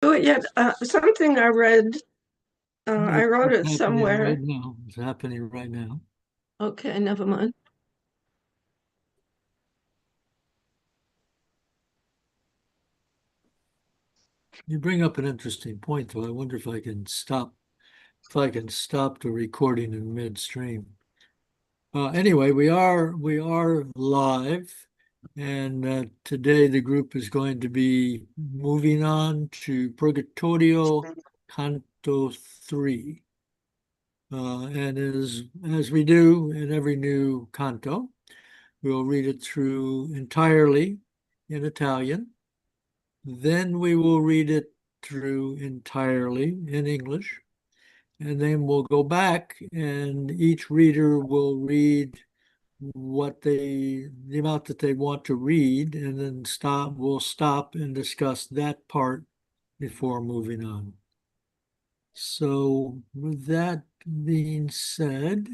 do it yet. Something I read, I wrote It's it happening right somewhere. now. It's happening right now. Okay, never mind. You bring up an interesting point, though. I wonder if I can stop the recording in midstream. Anyway, we are live, and today the group is going to be moving on to Purgatorio, Canto 3. And as we do in every new canto, we'll read it through entirely in Italian. Then we will read it through entirely in English. And then we'll go back and each reader will read the amount that they want to read, and then we'll stop and discuss that part before moving on. So with that being said,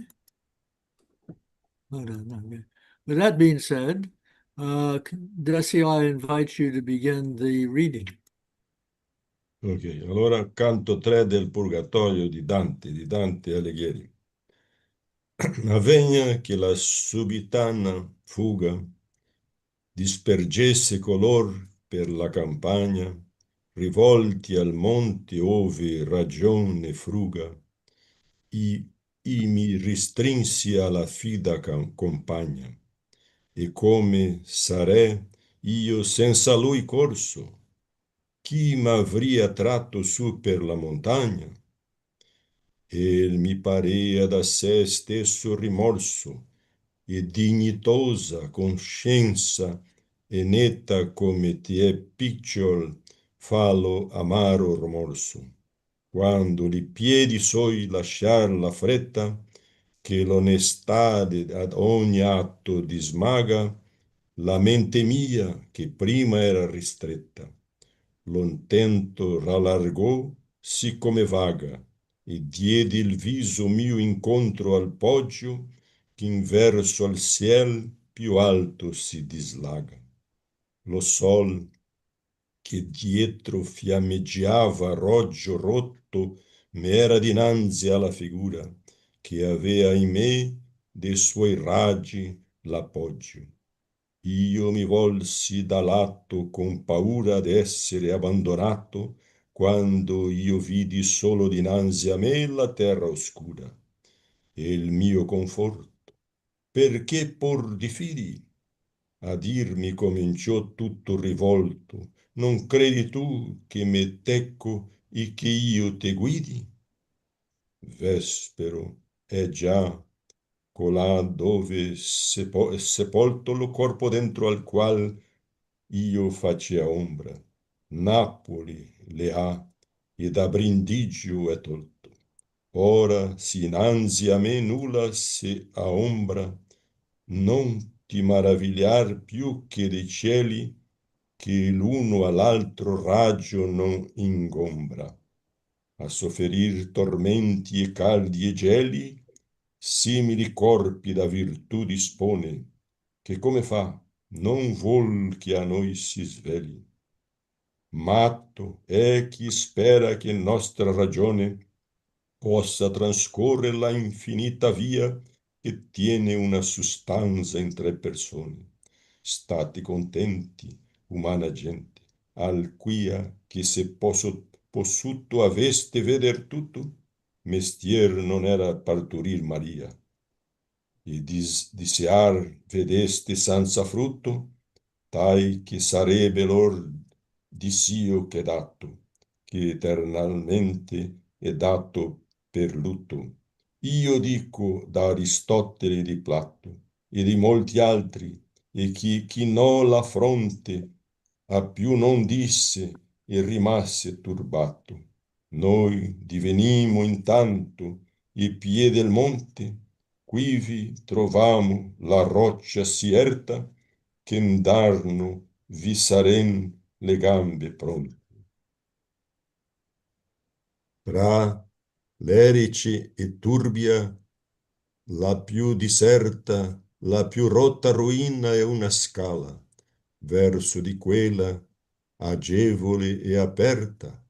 hold on, okay. With that being said, Desi, I invite you to begin the reading. Ok, allora canto 3 del Purgatorio di Dante Alighieri. Avvegna che la subitana fuga dispergesse color per la campagna, rivolti al monte ove ragione fruga, i, i mi ristrinsi alla fida compagna, e come sarei io senza lui corso? Chi m'avria tratto su per la montagna? E mi parea da sé stesso rimorso e dignitosa coscienza e netta come ti è picciol fallo amaro rimorso. Quando li piedi suoi lasciar la fretta, che l'onestade ad ogni atto dismaga, la mente mia, che prima era ristretta, l'intento rallargò sì come vaga, e diedi il viso mio incontro al poggio, che in verso al ciel più alto si dislaga. Lo sol, che dietro fiammeggiava roggio rotto, m'era dinanzi alla figura, che avea in me de suoi raggi l'appoggio. Io mi volsi da lato con paura d'essere abbandonato, quando io vidi solo dinanzi a me la terra oscura e il mio conforto. Perché por di fidi? A dirmi cominciò tutto rivolto, non credi tu che me tecco e che io te guidi? Vespero è già colà dove sepolto lo corpo dentro al qual io facea ombra. Napoli le ha e da Brindigi è tolto. Ora si innanzi a me nulla se a ombra, non ti maravigliar più che dei cieli, che l'uno all'altro raggio non ingombra. A sofferir tormenti e caldi e geli, simili corpi da virtù dispone, che come fa, non vuol che a noi si sveli. Matto è chi spera che nostra ragione possa trascorrere la infinita via che tiene una sustanza in tre persone. Stati contenti, umana gente, al quia che se possuto aveste veder tutto, mestier non era parturir Maria, e disear vedeste senza frutto, tai che sarebbe lor di Sio che dato, che eternalmente è dato per lutto. Io dico da Aristotele di Platto e di molti altri, e chi non la fronte a più non disse e rimasse turbato. Noi divenimo intanto i piedi del monte, quivi trovamo la roccia sierta, che indarno vi saren le gambe pronte. Tra l'erice e turbia, la più diserta, la più rotta ruina è una scala, verso di quella agevole e aperta,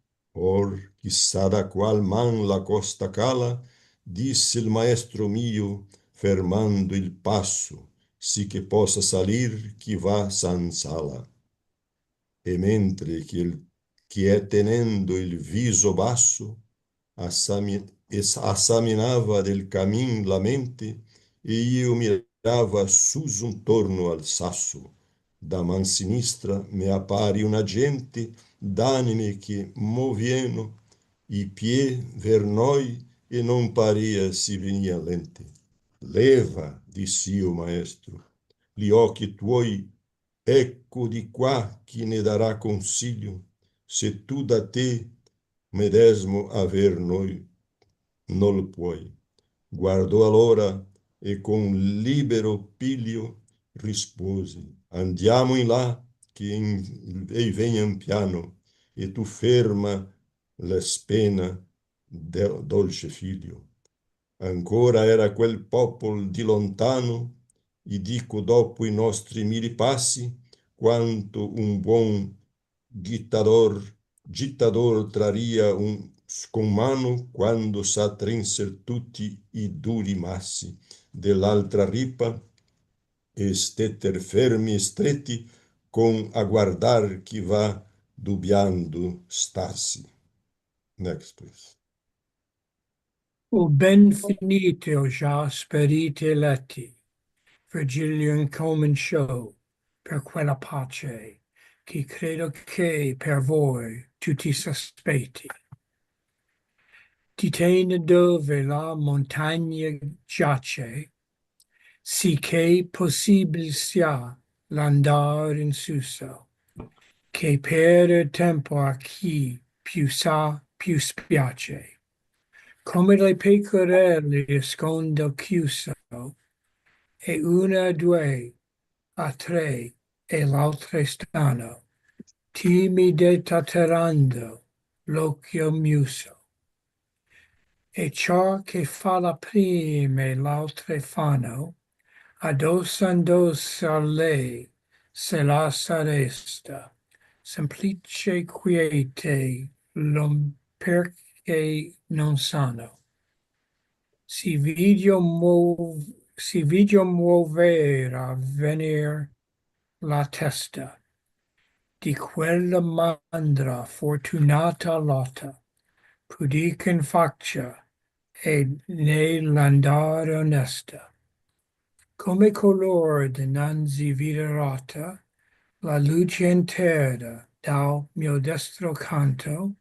or chissà da qual man la costa cala, disse il maestro mio, fermando il passo, sì che possa salir chi va san sala. E mentre chi è tenendo il viso basso, assaminava del camin la mente, e io mirava sus un torno al sasso. Da man sinistra me appari una gente d'anime che movieno i pie ver noi e non paria si venia lente. Leva, dissi io, maestro, gli occhi tuoi, ecco di qua chi ne darà consiglio, se tu da te medesmo aver noi non lo puoi. Guardò allora e con libero piglio rispose, andiamo in là e vengan piano, e tu ferma la spena del dolce figlio. Ancora era quel popol di lontano, gli dico dopo i nostri mille passi, quanto un buon gittador traria con mano quando sa trenser tutti i duri massi dell'altra ripa e stetter fermi e stretti con a guardar chi va dubbiando stassi. Next, please. O ben finite o già sperite letti, Virgilio incominciò per quella pace, che credo che per voi tutti sospetti. Titene dove la montagna giace, sì che possibile sia l'andar in suso, che per tempo a chi più sa più spiace. Come le pecorelle scondo chiuso, e una a due, a tre, e l'altra stanno, timide tatterando l'occhio muso. E ciò che fa la prima e l'altra fanno, addossandosi a lei, se la s'arresta, semplice quiete, perché non sanno. Si video muovere a venir la testa di quella mandra fortunata lotta, pudica in faccia e nell'andare onesta. Come color dinanzi viderata la luce intera dal mio destro canto,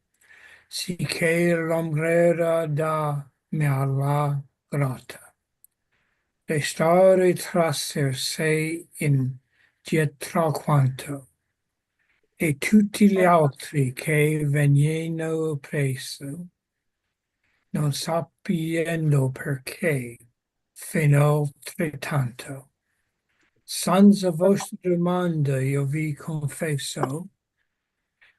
sicché l'ombrera da me alla grata. Le stare trasser sei in dietro quanto, e tutti gli altri che vengono presso, non sapiendo perché, fino tanto. Senza vostra domanda io vi confesso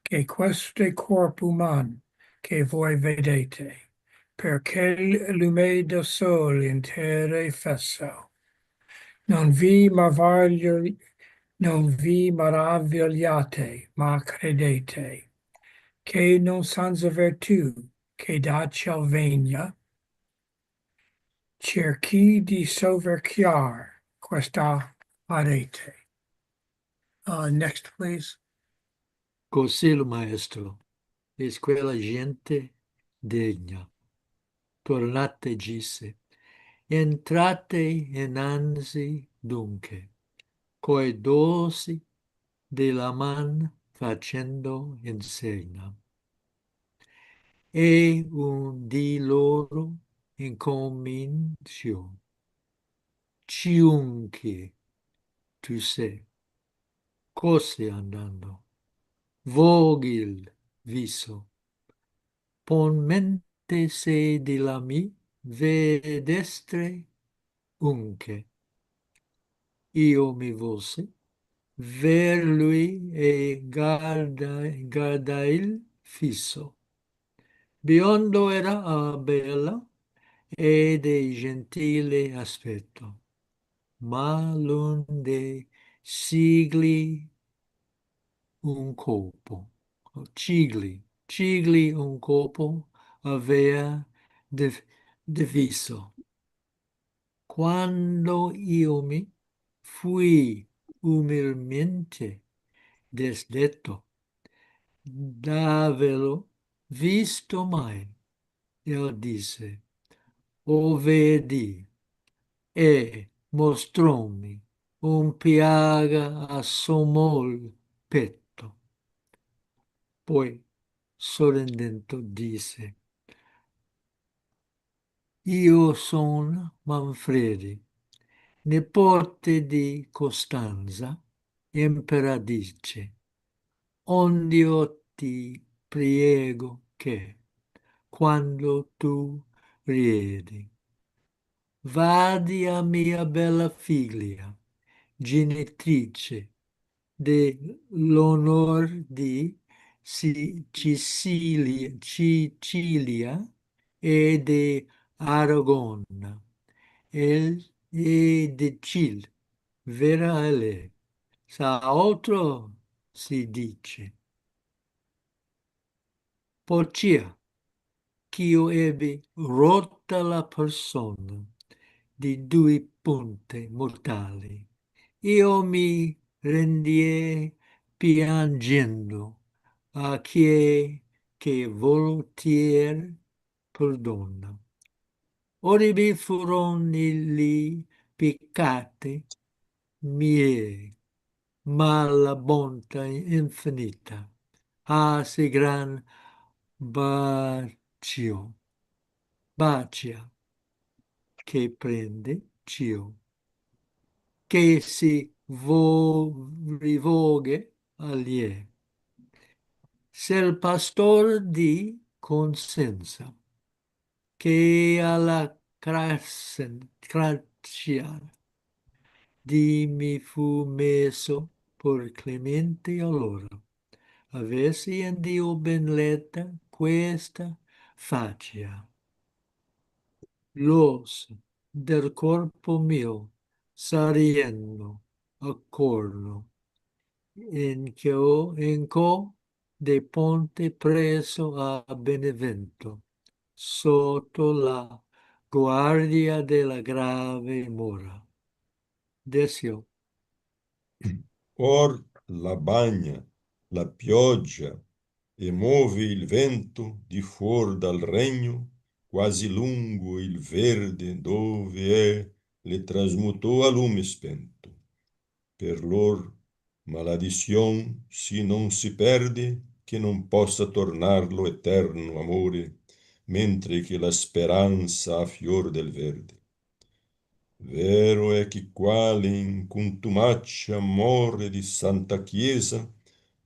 che questo è corpo umano che voi vedete, perché il lume del sole in terra è fesso. Non vi maravigliate, ma credete, che non senza virtù che da ciel vegna, cerchi di soverchiar questa parete. Next, please. Così il maestro, e quella gente degna. Tornate, disse, entrate innanzi dunque, coi dosi della man facendo insegna. E un di loro incominciò, ciunque tu sei, così andando, vogil viso, pon mente se di la mi vedestre unche, io mi volse, ver lui e guarda il fisso. Biondo era bella e di gentile aspetto, ma l'onde sigli un colpo, cigli cigli un copo avea diviso. Quando io mi fui umilmente desdetto d'averlo visto mai, io disse, o vedi, e mostrómi un piaga assomò il petto. Poi, sorridendo, disse, io son Manfredi, nipote di Costanza, imperatrice, onde ti prego che, quando tu riedi, vadi a mia bella figlia, genitrice dell'onor di Sicilia e di Aragona e di Cile, vera lei. Sa altro si dice. Pocia, ch'io ebbi rotta la persona di due punte mortali. Io mi rendii piangendo a chi che voltier perdona. Oribi furon li peccati miei, ma la bontà infinita ha sì gran bacio, bacia che prende cio, che si rivolge agli. Se il pastor di consenza che alla grazia di mi fu messo por clemente allora, avessi in Dio ben letta questa faccia. Los del corpo mio sariendo accorno in co de ponte preso a Benevento sotto la guardia della grave mora. Desio, Or la bagna, la pioggia, e muove il vento di fuor dal regno, quasi lungo il verde dove è, le trasmutò a lume spento. Per lor maledizion si non si perde, che non possa tornarlo eterno amore, mentre che la speranza ha fior del verde. Vero è che quale in contumaccia morre di santa chiesa,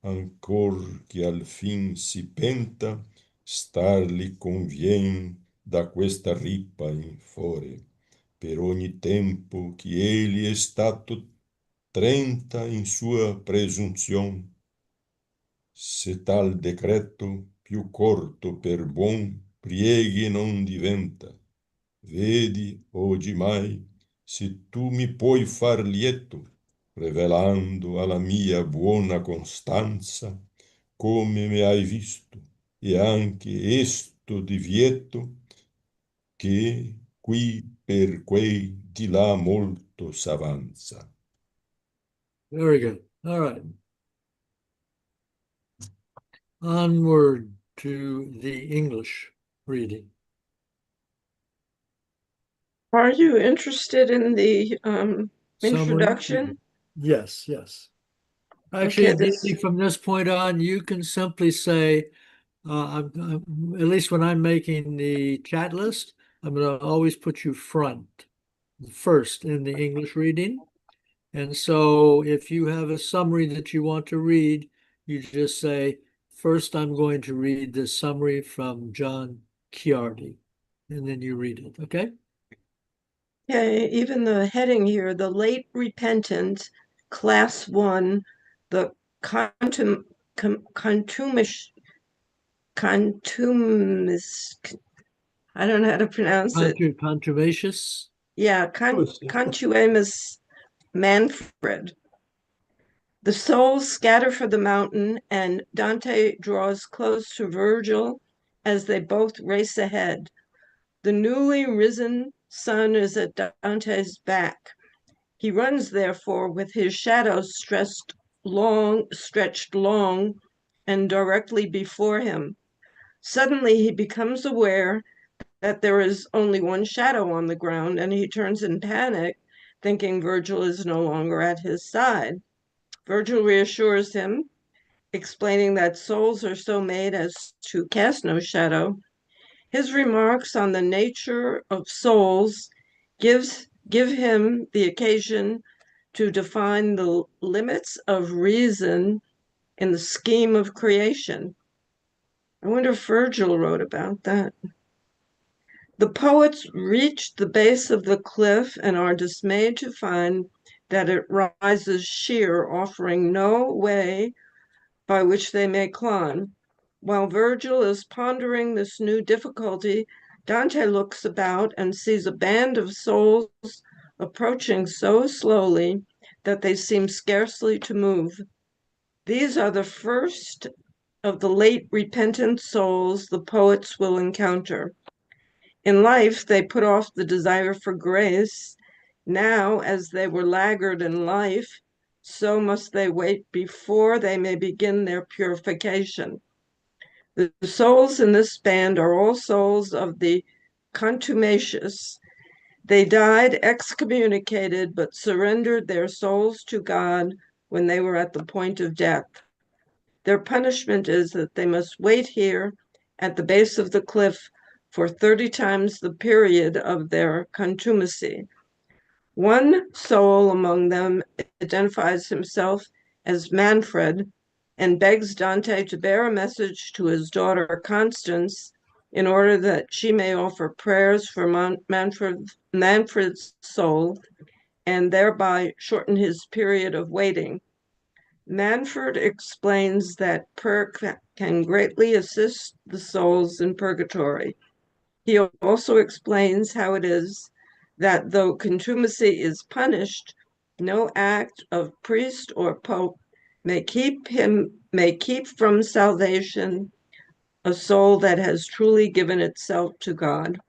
ancor che al fin si penta, starli convien da questa rippa in fore, per ogni tempo che egli è stato 30 in sua presunzion. Se tal decreto più corto per buon prieghi non diventa, vedi oggimai se tu mi puoi far lieto, revelando alla mia buona costanza come me hai visto, e anche esto divieto che qui per quei di là molto s'avanza. very good. All right. Onward to the English reading. Are you interested in the Summary? introduction? Yes, yes. Okay, Actually, Dee, from this point on, you can simply say, at least when I'm making the chat list, I'm going to always put you first in the English reading. And so if you have a summary that you want to read, you just say, first I'm going to read the summary from John Chiardi, and then you read it, okay? yeah, even the heading here, the late repentant, class 1, the contumish, contumis, I don't know how to pronounce it. Contumacious. Yeah, contumacious Manfred. The souls scatter for the mountain, and Dante draws close to Virgil as they both race ahead. The newly risen sun is at Dante's back. He runs, therefore, with his shadow stretched long, and directly before him. Suddenly, he becomes aware that there is only one shadow on the ground, and he turns in panic, thinking Virgil is no longer at his side. Virgil reassures him, explaining that souls are so made as to cast no shadow. His remarks on the nature of souls give him the occasion to define the limits of reason in the scheme of creation. I wonder if Virgil wrote about that. The poets reach the base of the cliff and are dismayed to find that it rises sheer, offering no way by which they may climb. While Virgil is pondering this new difficulty, Dante looks about and sees a band of souls approaching so slowly that they seem scarcely to move. These are the first of the late repentant souls the poets will encounter. In life, they put off the desire for grace. Now, as they were laggard in life, so must they wait before they may begin their purification. The souls in this band are all souls of the contumacious. They died excommunicated, but surrendered their souls to God when they were at the point of death. Their punishment is that they must wait here at the base of the cliff for 30 times the period of their contumacy. One soul among them identifies himself as Manfred and begs Dante to bear a message to his daughter Constance in order that she may offer prayers for Manfred's soul and thereby shorten his period of waiting. Manfred explains that prayer can greatly assist the souls in purgatory. He also explains how it is that though contumacy is punished, no act of priest or pope may keep from salvation a soul that has truly given itself to God.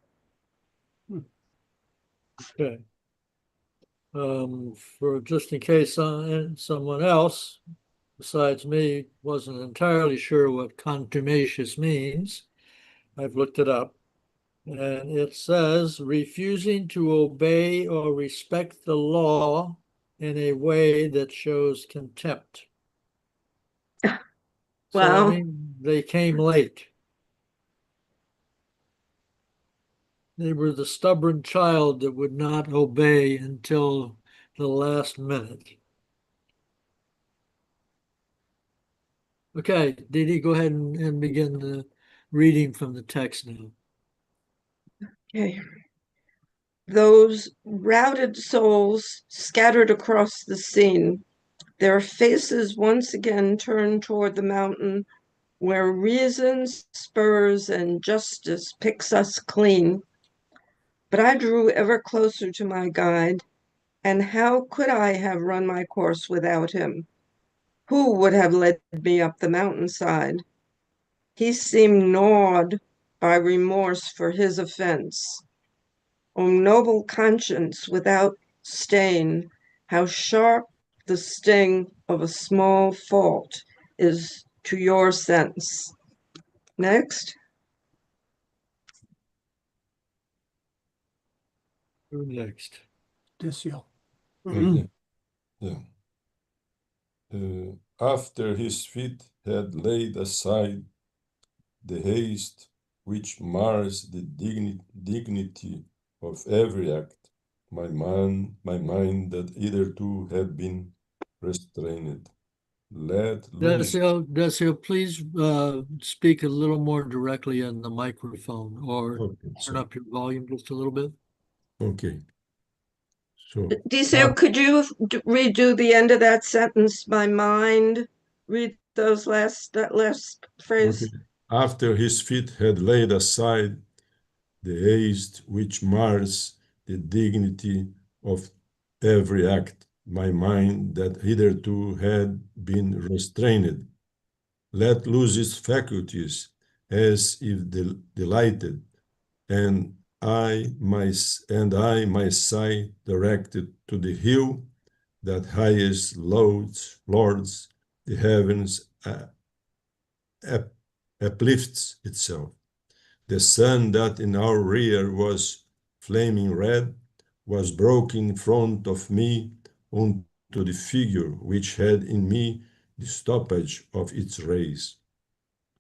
Okay. For just in case someone else besides me wasn't entirely sure what contumacious means, I've looked it up. And it says refusing to obey or respect the law in a way that shows contempt. So that Well, means they came late. They were the stubborn child that would not obey until the last minute. Okay, Didi, go ahead and begin the reading from the text now. okay. Those routed souls scattered across the scene, their faces once again turned toward the mountain where reason spurs and justice picks us clean. But I drew ever closer to my guide, and how could I have run my course without him? Who would have led me up the mountainside? He seemed gnawed by remorse for his offense. O noble conscience without stain, how sharp the sting of a small fault is to your sense. Next. Who next? Disio. Okay. Yeah. After his feet had laid aside the haste which mars the dignity of every act, my mind that hitherto had been restrained, let loose. Decio, please speak a little more directly in the microphone or Okay, turn so up your volume just a little bit. okay, so Diceo, could you redo the end of that sentence? My mind, read that last okay. phrase. After his feet had laid aside the haste which mars the dignity of every act, my mind that hitherto had been restrained, let loose its faculties as if delighted, and my sight directed to the hill that highest lords the heavens uplifts itself. The sun that in our rear was flaming red was broken in front of me onto the figure which had in me the stoppage of its rays.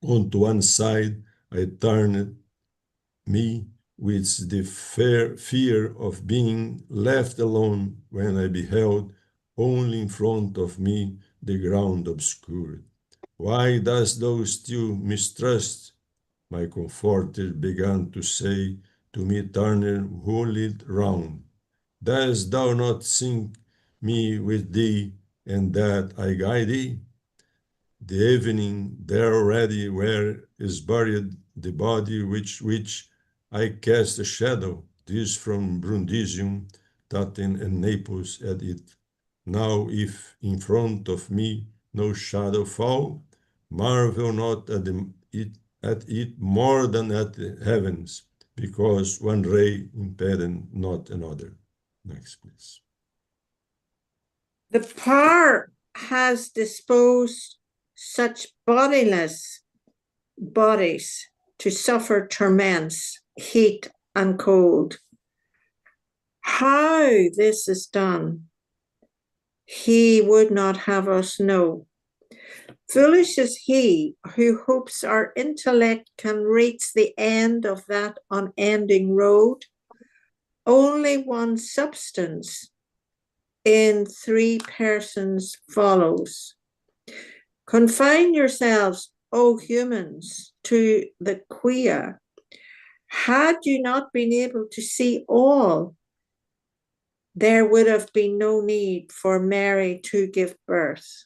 On to one side I turned me with the fear of being left alone when I beheld only in front of me the ground obscured. Why dost thou still mistrust? My comforter began to say to me, turning wholly round. Dost thou not think me with thee, and that I guide thee? The evening there already where is buried the body which I cast a shadow, this from Brundisium, Taten, and Naples at it. Now if in front of me no shadow fall, marvel not at it more than at the heavens, because one ray impeded not another. Next, please. The power has disposed such bodiless bodies to suffer torments, heat, and cold. How this is done, he would not have us know. Foolish is he who hopes our intellect can reach the end of that unending road. Only one substance in three persons follows. Confine yourselves, O humans, to the quia. Had you not been able to see all, there would have been no need for Mary to give birth.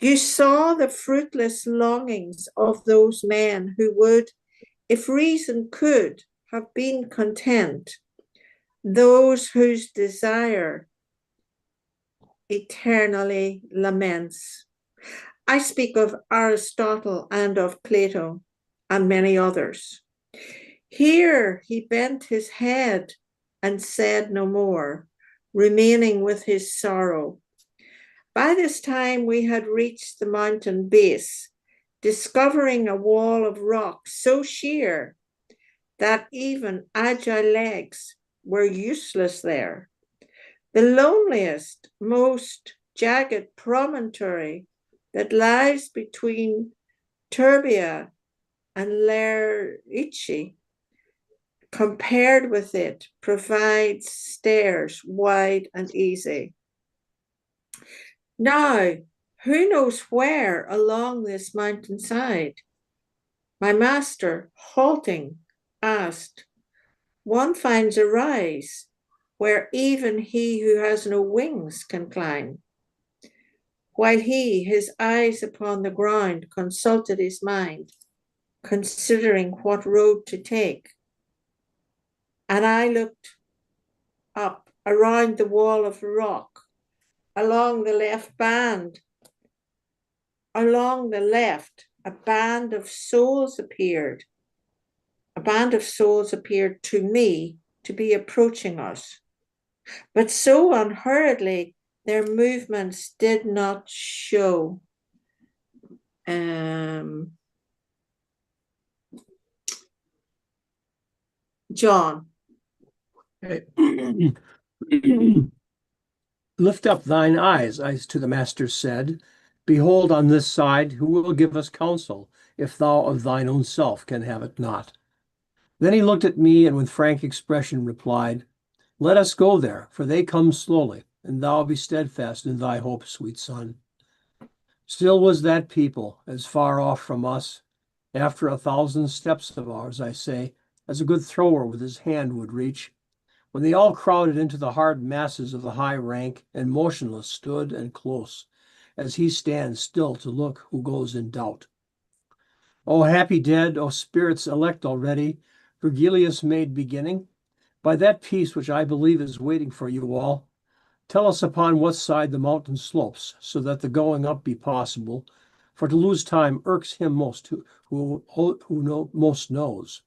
You saw the fruitless longings of those men who would, if reason could, have been content, those whose desire eternally laments. I speak of Aristotle and of Plato and many others. Here he bent his head and said no more, remaining with his sorrow. By this time we had reached the mountain base, discovering a wall of rock so sheer that even agile legs were useless there. The loneliest, most jagged promontory that lies between Turbia and Lerici, compared with it, provides stairs wide and easy. Now, who knows where along this mountainside? My master, halting, asked. One finds a rise where even he who has no wings can climb. While he, his eyes upon the ground, consulted his mind, considering what road to take. And I looked up around the wall of rock, along the left, a band of souls appeared. A band of souls appeared to me to be approaching us. But so unhurriedly, their movements did not show. John. Lift up thine eyes, as to the master said. Behold on this side, who will give us counsel, if thou of thine own self can have it not. Then he looked at me and with frank expression replied, Let us go there, for they come slowly, and thou be steadfast in thy hope, sweet son. Still was that people as far off from us, after 1,000 steps of ours, I say, as a good thrower with his hand would reach, when they all crowded into the hard masses of the high rank and motionless stood and close, as he stands still to look who goes in doubt. O happy dead, O spirits elect already, Virgilius made beginning, by that peace which I believe is waiting for you all, Tell us upon what side the mountain slopes, so that the going up be possible, for to lose time irks him most who most knows.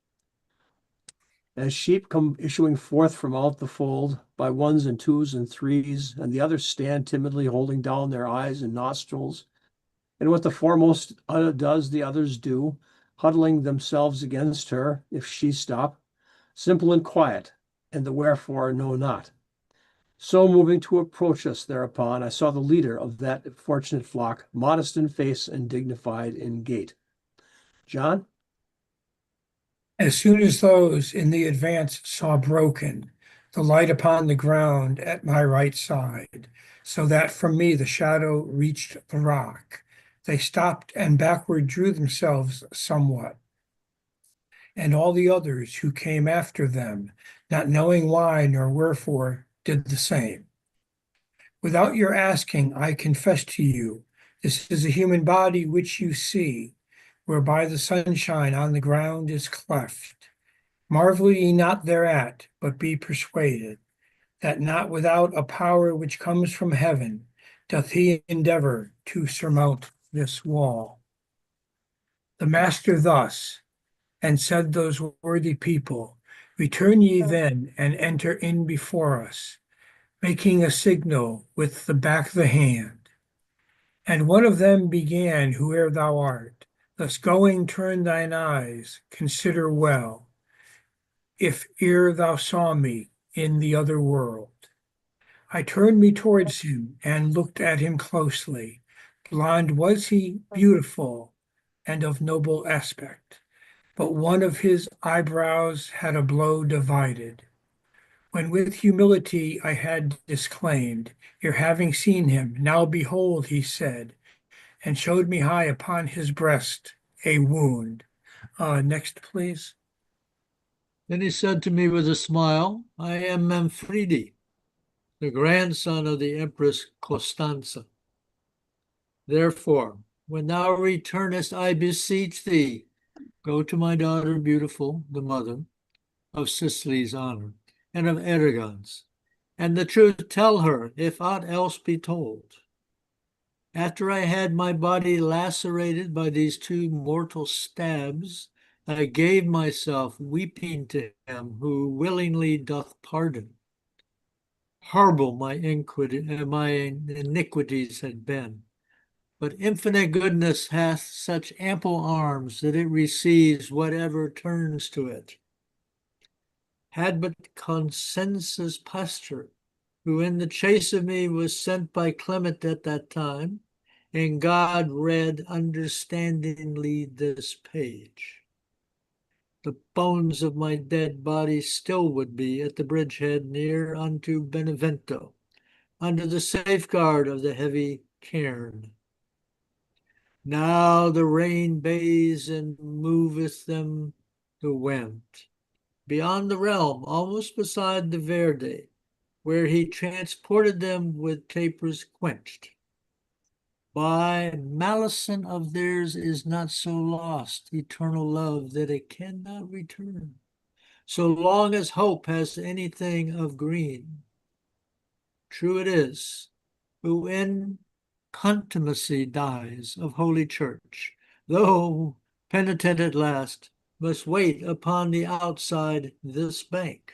As sheep come issuing forth from out the fold, by ones and twos and threes, and the others stand timidly holding down their eyes and nostrils, and what the foremost does, the others do, huddling themselves against her, if she stop, simple and quiet, and the wherefore know not. So moving to approach us thereupon, I saw the leader of that fortunate flock, modest in face and dignified in gait. John? As soon as those in the advance saw broken the light upon the ground at my right side, so that from me the shadow reached the rock, they stopped and backward drew themselves somewhat. And all the others who came after them, not knowing why nor wherefore, did the same. Without your asking, I confess to you, this is a human body which you see, whereby the sunshine on the ground is cleft. Marvel ye not thereat, but be persuaded that not without a power which comes from heaven doth he endeavor to surmount this wall. The Master thus, and said those worthy people, return ye then and enter in before us, making a signal with the back of the hand. And one of them began, whoe'er thou art, thus going turn thine eyes, consider well, if ere thou saw me in the other world. I turned me towards him and looked at him closely. Blond was he, beautiful, and of noble aspect, but one of his eyebrows had a blow divided. When with humility I had disclaimed, ere having seen him, now behold, he said, and showed me high upon his breast a wound. Next, please. Then he said to me with a smile, I am Manfredi, the grandson of the Empress Costanza. Therefore, when thou returnest, I beseech thee, go to my daughter beautiful, the mother of Sicily's honor, and of Aragon's, and the truth tell her, if aught else be told. After I had my body lacerated by these two mortal stabs, I gave myself weeping to him who willingly doth pardon. Horrible my iniquities had been, but infinite goodness hath such ample arms that it receives whatever turns to it. Had but Consensus Pastor, who in the chase of me was sent by Clement at that time, and God read understandingly this page. The bones of my dead body still would be at the bridgehead near unto Benevento, under the safeguard of the heavy cairn. Now the rain bathes and moveth them the wind, beyond the realm, almost beside the Verde, where he transported them with tapers quenched. By malison of theirs is not so lost eternal love that it cannot return, so long as hope has anything of green. True it is, who in contumacy dies of holy church, though penitent at last, must wait upon the outside this bank.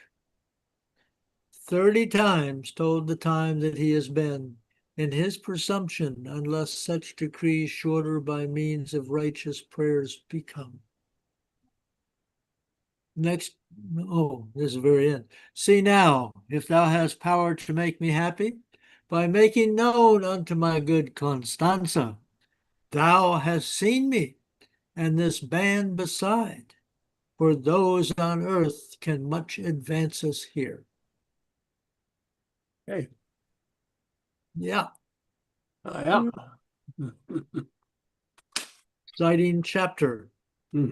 30 times told the time that he has been, in his presumption, unless such decree shorter by means of righteous prayers become. Next, oh, this is the very end. See now, if thou hast power to make me happy, by making known unto my good Constanza, thou hast seen me, and this band beside, for those on earth can much advance us here. Hey. Yeah. Yeah. Exciting chapter. Hmm.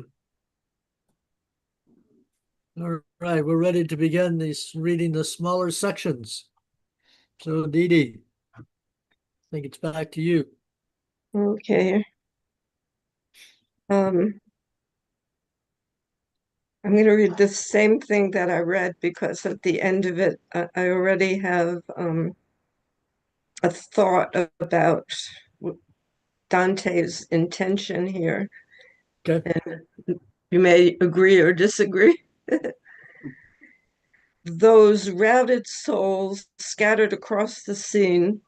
All right, we're ready to begin reading the smaller sections. So, Dee, I think it's back to you. Okay. I'm going to read the same thing that I read because at the end of it, I already have a thought about Dante's intention here. Okay. And you may agree or disagree. Those routed souls scattered across the scene,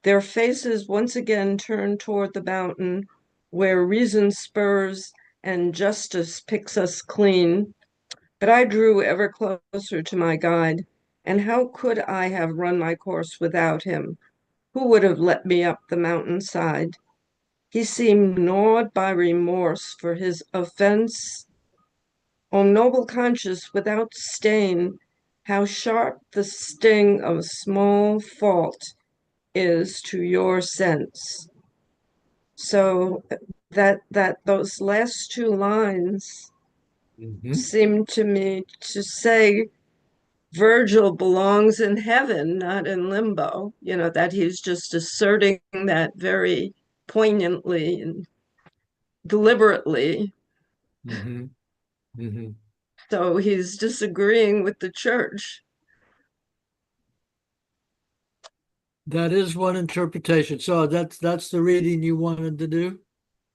their faces once again turned toward the mountain where reason spurs and justice picks us clean. But I drew ever closer to my guide, and how could I have run my course without him? Who would have let me up the mountainside? He seemed gnawed by remorse for his offense. O noble conscience without stain, how sharp the sting of small fault is to your sense. So that those last two lines Mhm. seem to me to say Virgil belongs in heaven, not in limbo, that he's just asserting that very poignantly and deliberately. Mhm. Mhm. So he's disagreeing with the church. That is one interpretation. So that's the reading you wanted to do?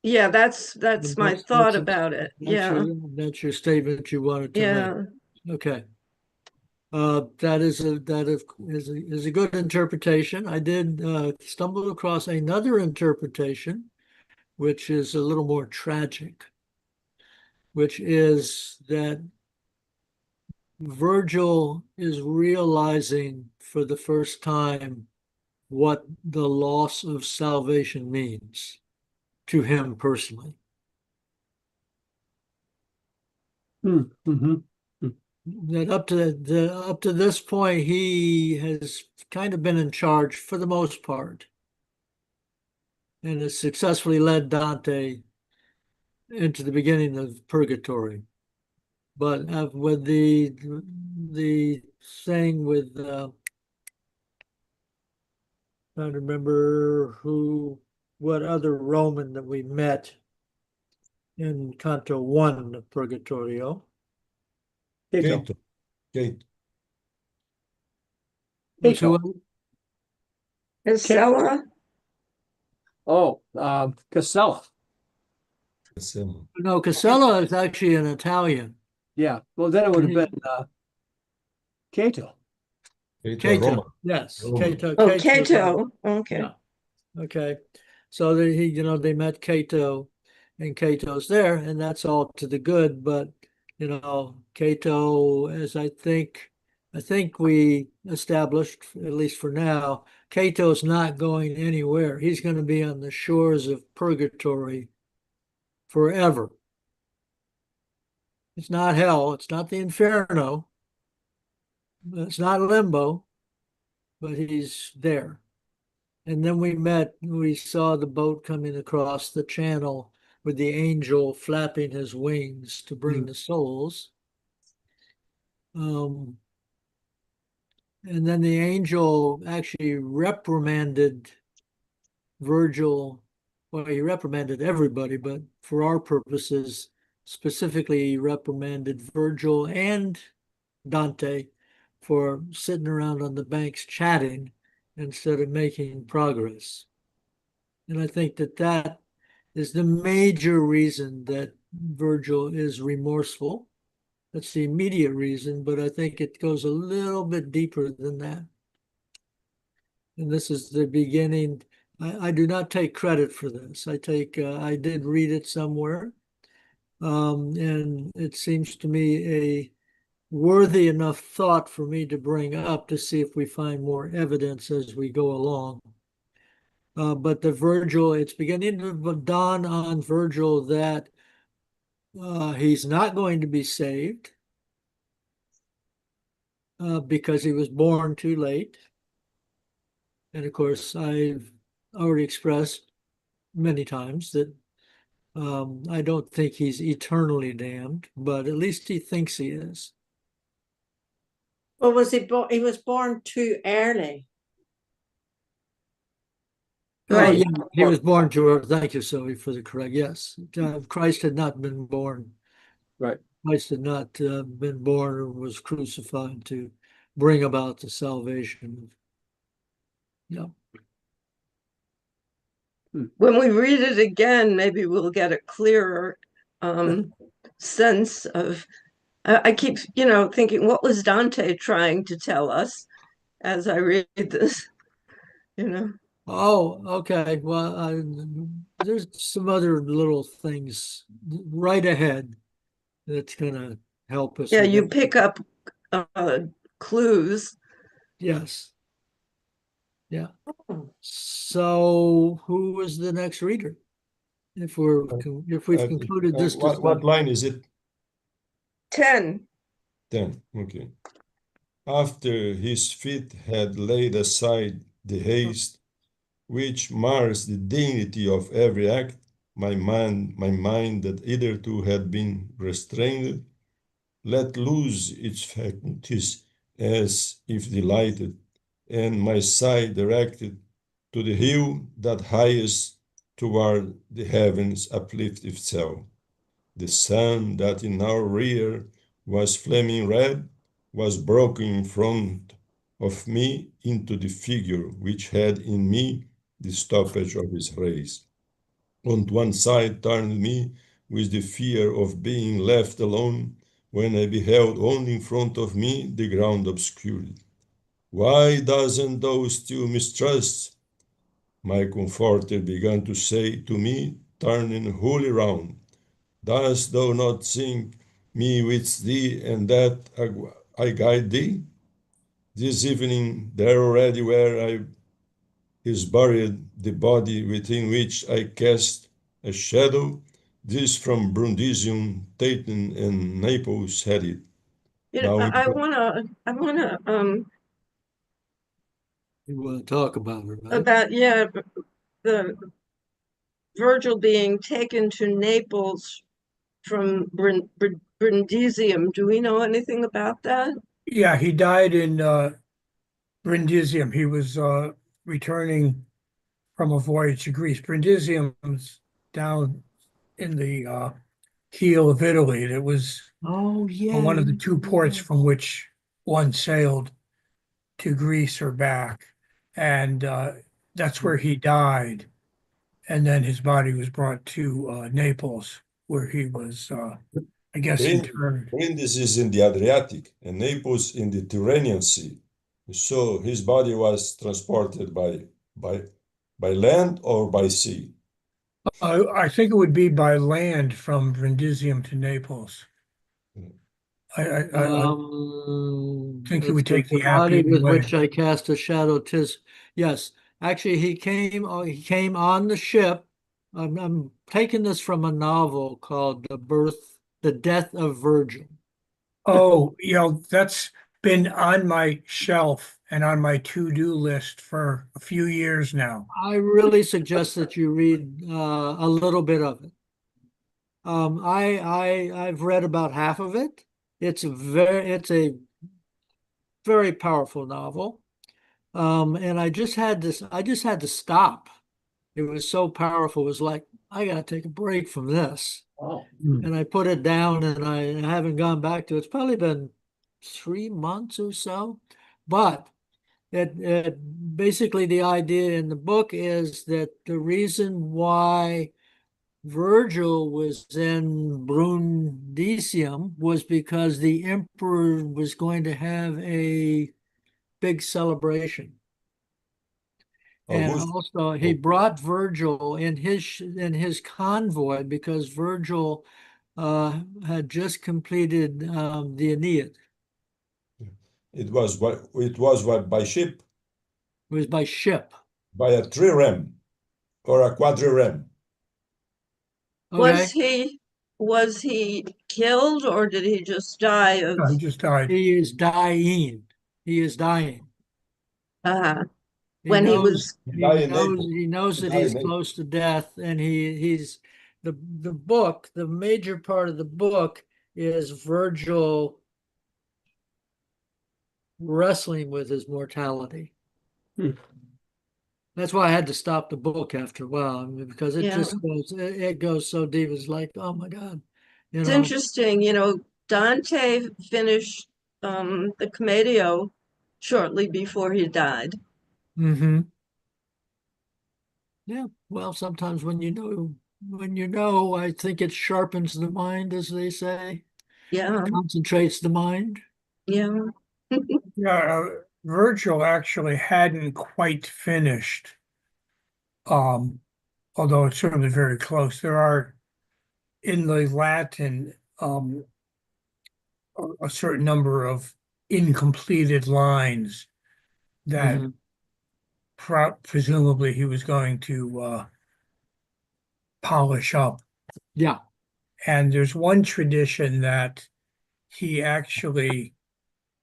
Yeah, that's And my thought about it. Yeah, that's your statement you wanted to make. yeah. Okay. That is a good interpretation. I did stumble across another interpretation, which is a little more tragic, which is that Virgil is realizing for the first time what the loss of salvation means to him personally. Mm-hmm. That up to this point, he has kind of been in charge for the most part, and has successfully led Dante into the beginning of Purgatorio. But with the thing with trying to remember what other Roman that we met in Canto 1 of Purgatorio. Cato. Cato. Cato. Was Cato. who? Isella? Oh, Casella. Insomma. No, Casella is actually an Italian. Yeah. Well, then it would have been Cato. Cato a Cato, Roma. yes, Roma. Oh, Cato. Cato. Okay. Yeah. Okay. So they met Cato, and Cato's there, and that's all to the good. But Cato, as I think we established, at least for now, Cato's not going anywhere. He's going to be on the shores of purgatory forever. It's not hell. It's not the inferno. It's not limbo, but he's there. And then we saw the boat coming across the channel with the angel flapping his wings to bring the souls. Um, and then the angel actually reprimanded Virgil. Well, he reprimanded everybody, but for our purposes, specifically, he reprimanded Virgil and Dante for sitting around on the banks chatting instead of making progress. And I think that is the major reason that Virgil is remorseful. That's the immediate reason, but I think it goes a little bit deeper than that. And this is the beginning. I do not take credit for this. I did read it somewhere, and it seems to me a worthy enough thought for me to bring up to see if we find more evidence as we go along. But it's beginning to dawn on Virgil that he's not going to be saved because he was born too late. And of course, I've already expressed many times that I don't think he's eternally damned, but at least he thinks he is. Well, he was born too early. Oh, Right. yeah, he was born to earth. Thank you, Sylvie, for the correct. Yes, Christ had not been born. Right. Christ had not been born or was crucified to bring about the salvation. Yeah. When we read it again, maybe we'll get a clearer sense of. I keep, thinking, what was Dante trying to tell us as I read this? You know. Oh, okay. Well, there's some other little things right ahead that's going to help us Yeah, with you that. pick up uh, clues. Yes. Yeah. So who is the next reader? If we've concluded this What discussion. line is it? 10. 10. Okay. After his feet had laid aside the haste which mars the dignity of every act, my mind that hitherto had been restrained, let loose its faculties as if delighted, and my sight directed to the hill that highest toward the heavens uplift itself. The sun that in our rear was flaming red was broken in front of me into the figure which had in me the stoppage of his race. On one side turned me with the fear of being left alone when I beheld only in front of me the ground obscured. Why doesn't thou still mistrust? My comforter began to say to me, turning wholly round. Dost thou not think me with thee, and that I guide thee? This evening, there already where I is buried the body within which I cast a shadow. This from Brundisium, Tatum, and Naples had it. Now, You want to talk about it, right? About, yeah, the Virgil being taken to Naples from Brundisium. Do we know anything about that? Yeah, he died in Brindisium. He was returning from a voyage to Greece. Brindisium's down in the heel of Italy. It was Oh, yeah. one of the two ports from which one sailed to Greece or back. And that's where he died. And then his body was brought to Naples, where he was, I guess, interred. Brindisi is in the Adriatic and Naples in the Tyrrhenian Sea. So his body was transported by, by land or by sea. I think it would be by land from Brindisium to Naples. I think he Let's would see, take the the body Appian with Way. which I cast a shadow, tis, yes. Actually, he came on the ship. I'm taking this from a novel called The Death of Virgil. Oh, that's been on my shelf and on my to-do list for a few years now. I really suggest that you read a little bit of it. I've read about half of it. It's a very powerful novel. And I just had to stop. It was so powerful. It was like, I gotta take a break from this. Oh. And I put it down and I haven't gone back to it. It's probably been 3 months or so. But basically the idea in the book is that the reason why Virgil was in Brundisium was because the emperor was going to have a big celebration. And August. also, he brought Virgil in his convoy because Virgil had just completed the Aeneid. It was by ship, It was by ship. by a trireme or a quadrireme. Was Okay, he killed, or did he just die of He just died. he is dying. He is dying. uh, He when he knows. was He died in Naples. He knows He that died he's in Naples. close to death, and he's the book. The major part of the book is Virgil wrestling with his mortality. Hmm. That's why I had to stop the book after a while, I mean, because it yeah, just goes, it goes so deep. It's like, oh my God, you it's know. interesting, Dante finished the Commedio shortly before he died. Hmm. Yeah. Well, sometimes when you know, I think it sharpens the mind, as they say, Yeah, concentrates the mind. yeah. Yeah, Virgil actually hadn't quite finished, um, although it's certainly very close. There are in the Latin a certain number of incompleted lines that Mhm. presumably he was going to polish up. Yeah. And there's one tradition that he actually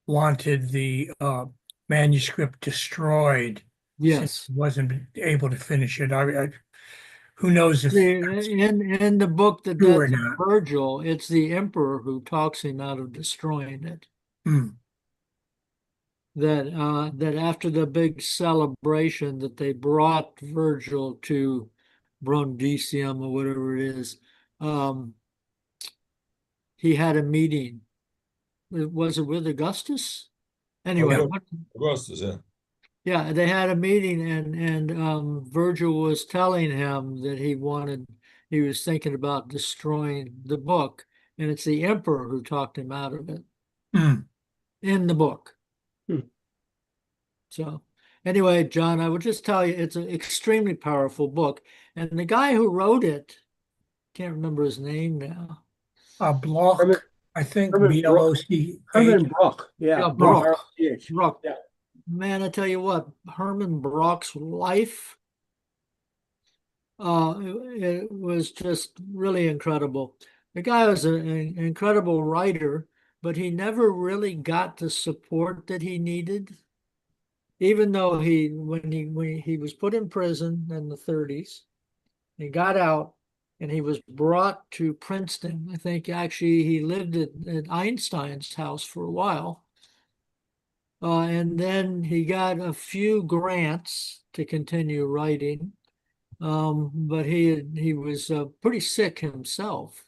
wanted the manuscript destroyed since Yes. he wasn't able to finish it. Who knows if that's In the book that true or does not? Virgil, it's the emperor who talks him out of destroying it. Hmm. That after the big celebration that they brought Virgil to Brundisium or whatever it is, um, he had a meeting. Was it with Augustus? Anyway, Yeah. August- Augustus, yeah. yeah, they had a meeting, and Virgil was telling him that he was thinking about destroying the book, and it's the emperor who talked him out of it Hmm. in the book. Hmm. So anyway, John, I would just tell you it's an extremely powerful book, and the guy who wrote it, can't remember his name now. Herman, Bloch, I think Herman Brook. Bloch. Herman Brook. Yeah. Yeah, Brock. Brock. R-O-C-H. Brock. Yeah. Man, I tell you what, Herman Brock's life, it was just really incredible. The guy was an incredible writer, but he never really got the support that he needed. Even though when he was put in prison in the 30s, he got out and he was brought to Princeton. I think actually he lived at Einstein's house for a while. And then he got a few grants to continue writing. But he was pretty sick himself,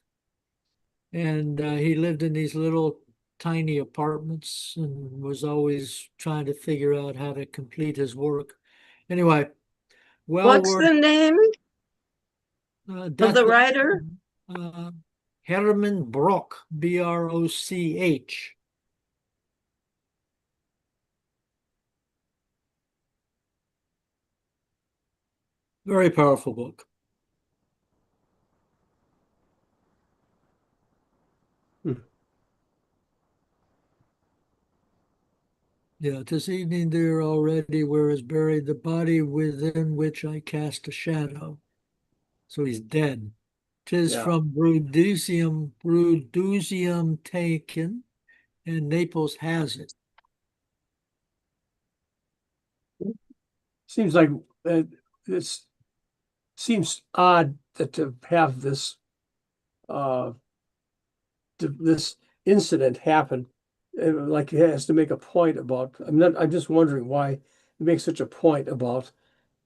and he lived in these little tiny apartments and was always trying to figure out how to complete his work. Anyway, well What's worth the name of the definitely writer? uh, Herman Broch, Broch. Very powerful book. Hmm. Yeah, this evening there already where is buried the body within which I cast a shadow. So he's dead. 'Tis Yeah. from Brundusium taken, and Naples has it. Seems like this seems odd that to have uh this incident happen. Like he has to make a point about. I'm just wondering why he makes such a point about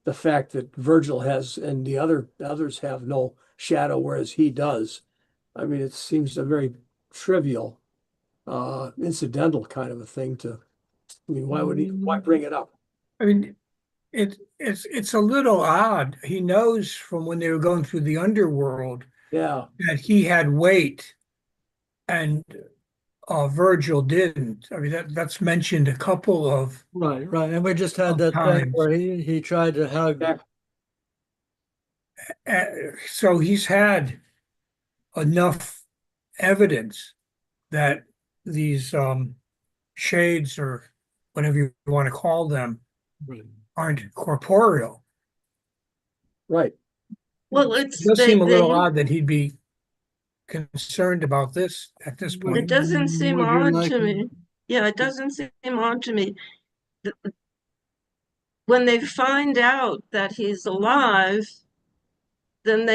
the fact that Virgil has and others have no shadow, whereas he does. I mean, it seems a very trivial, incidental kind of a thing to. I mean, why Mm, bring it up? I mean, it's a little odd. He knows from when they were going through the underworld Yeah, that he had weight, and Virgil didn't. I mean, that's mentioned a couple right, right. And we just had of that thing times. where he tried to hug. yeah, Uh, so he's had enough evidence that these shades, or whatever you want to call them, Right. aren't corporeal. right. Well, It does seem a little odd that he'd be concerned about this at this it point. doesn't seem Would you odd like? to me. Yeah, it doesn't seem odd to me. When they find out that he's alive, then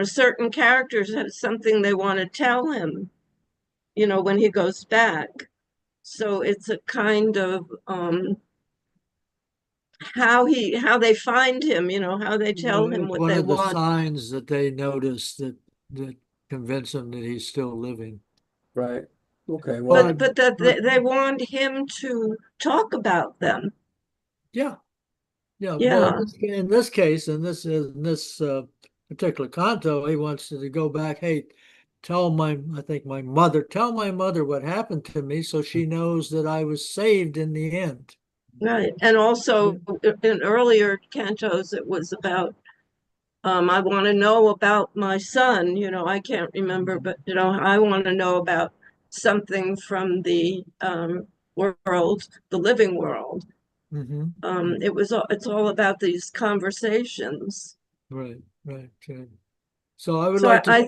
certain characters have something they want to tell him, when he goes back. So it's a kind of how they find him, how they tell him It's what one they of the want. signs that they notice that convince him that he's still living. Right. Okay. Well, But But but that but they want him to talk about them. yeah, Yeah, well, Yeah, in this case, in this particular canto, he wants to go back. Hey, I think tell my mother what happened to me, so she knows that I was saved in the end. right. And Yeah. also in earlier cantos, it was about, I want to know about my son. I can't remember, but, I want to know about something from the world, the living world. Hmm. It's all about these conversations. Right, right, right. So I would So like to see. I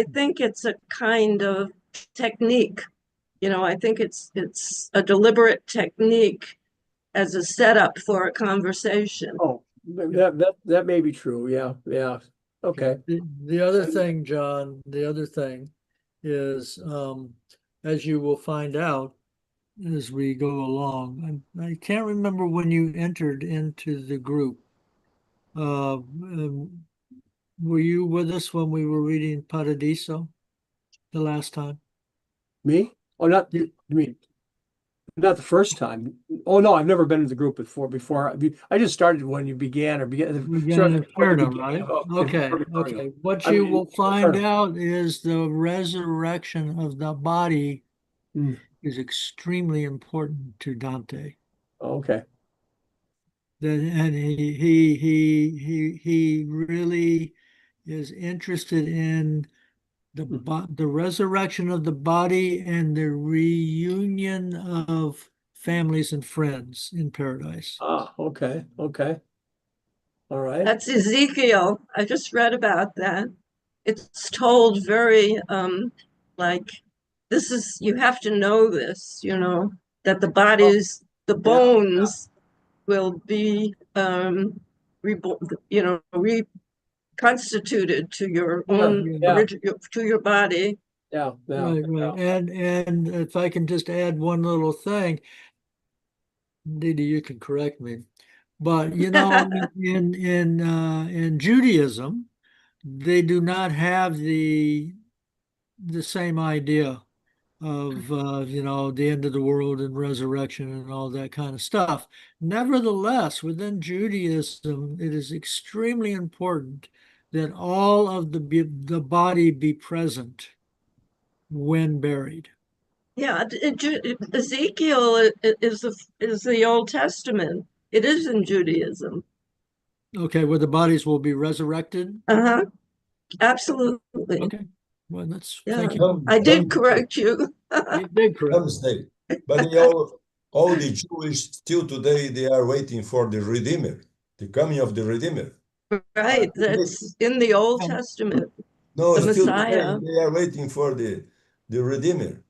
think it's a kind of technique. I think it's a deliberate technique as a setup for a conversation. Oh, Yeah. that may be true. Yeah, yeah. Okay. Okay. The other thing, John, the other thing is, as you will find out as we go along, I can't remember when you entered into the group. Were you with us when we were reading Paradiso the last time? Me? Oh, not You you mean not the first time. Oh no, I've never been in the group before. I just started when you began or began began started in before the Inferno, beginning right? in Okay, Purgatorio. okay. What I you mean will find Inferno. out is the resurrection of the body Hmm. is extremely important to Dante. Okay. And he really is interested in Hmm. the resurrection of the body and the reunion of families and friends in paradise. Ah, okay. Okay. All right. That's Ezekiel. I just read about that. It's told very like you have to know this, that the Oh, bodies, the yeah. bones will be reconstituted to your Yeah. own Yeah. Yeah. original to your body. Yeah. Yeah. Right, right. And if I can just add one little thing, Didi, you can correct me. But in Judaism, they do not have the same idea of the end of the world and resurrection and all that kind of stuff. Nevertheless, within Judaism, it is extremely important that all of the body be present when buried. Yeah, Ezekiel is the Old Testament. It is in Judaism. Okay, where the bodies will be resurrected. Uh-huh. Absolutely. Okay, well, that's Yeah. thank you. I did Some day, correct you. You did correct. some day. But all the Jewish still today they are waiting for the Redeemer, the coming of the Redeemer. Right. Today, That's in the Old Um, Testament, no, the still today Messiah. they are waiting for the Redeemer.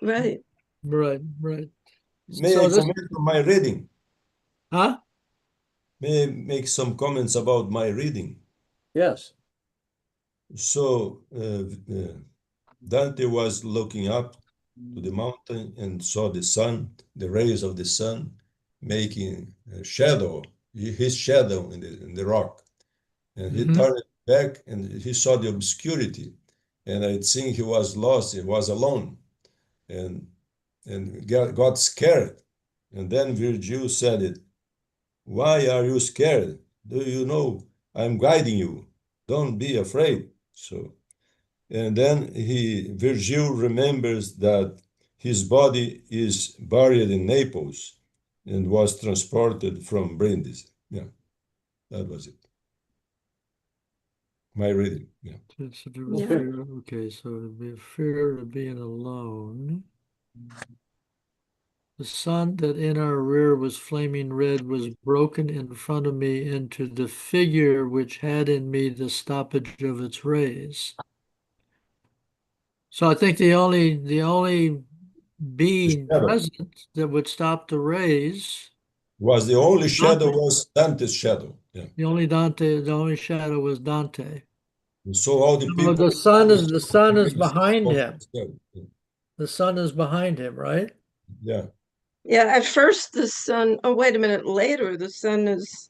Right. Right, right. May I So this, comment on my reading? huh? May I make some comments about my reading? Yes. So Dante was looking up to the mountain and saw the sun, the rays of the sun, making a shadow, his shadow in the rock. And he Hmm. turned back and he saw the obscurity. And I think he was lost, he was alone. And got scared. And then Virgil said it, why are you scared? Do you know I'm guiding you? Don't be afraid. So and then Virgil remembers that his body is buried in Naples and was transported from Brindisi. Yeah, that was it. My reading. Yeah. So to Yeah. Okay. fear, okay, so to be fear of being alone. The sun that in our rear was flaming red was broken in front of me into the figure which had in me the stoppage of its rays. So I think the only The being shadow present that would stop the rays, was the only shadow Dante. was Dante's shadow. Yeah. The only shadow was Dante. And so all the So people the sun is behind of him. the shadow. The sun is behind him, right? Yeah. Yeah. At first, the sun, oh, wait a minute. Later, the sun is,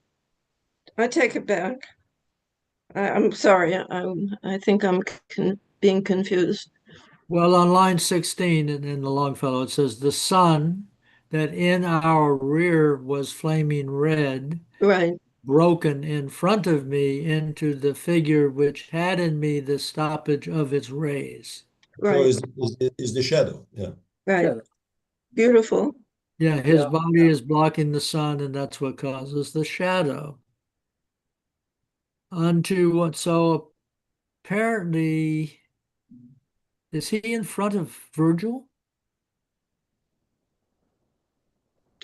I take it back. I'm sorry. I think I'm being confused. Well, on line 16 in the Longfellow, it says the sun that in our rear was flaming red, Right, broken in front of me into the figure which had in me the stoppage of its rays. So right, is the shadow. Yeah. right. Shadow. Beautiful. Yeah, his Yeah. body is blocking the sun, and that's what causes the shadow. Unto what? So apparently, is he in front of Virgil?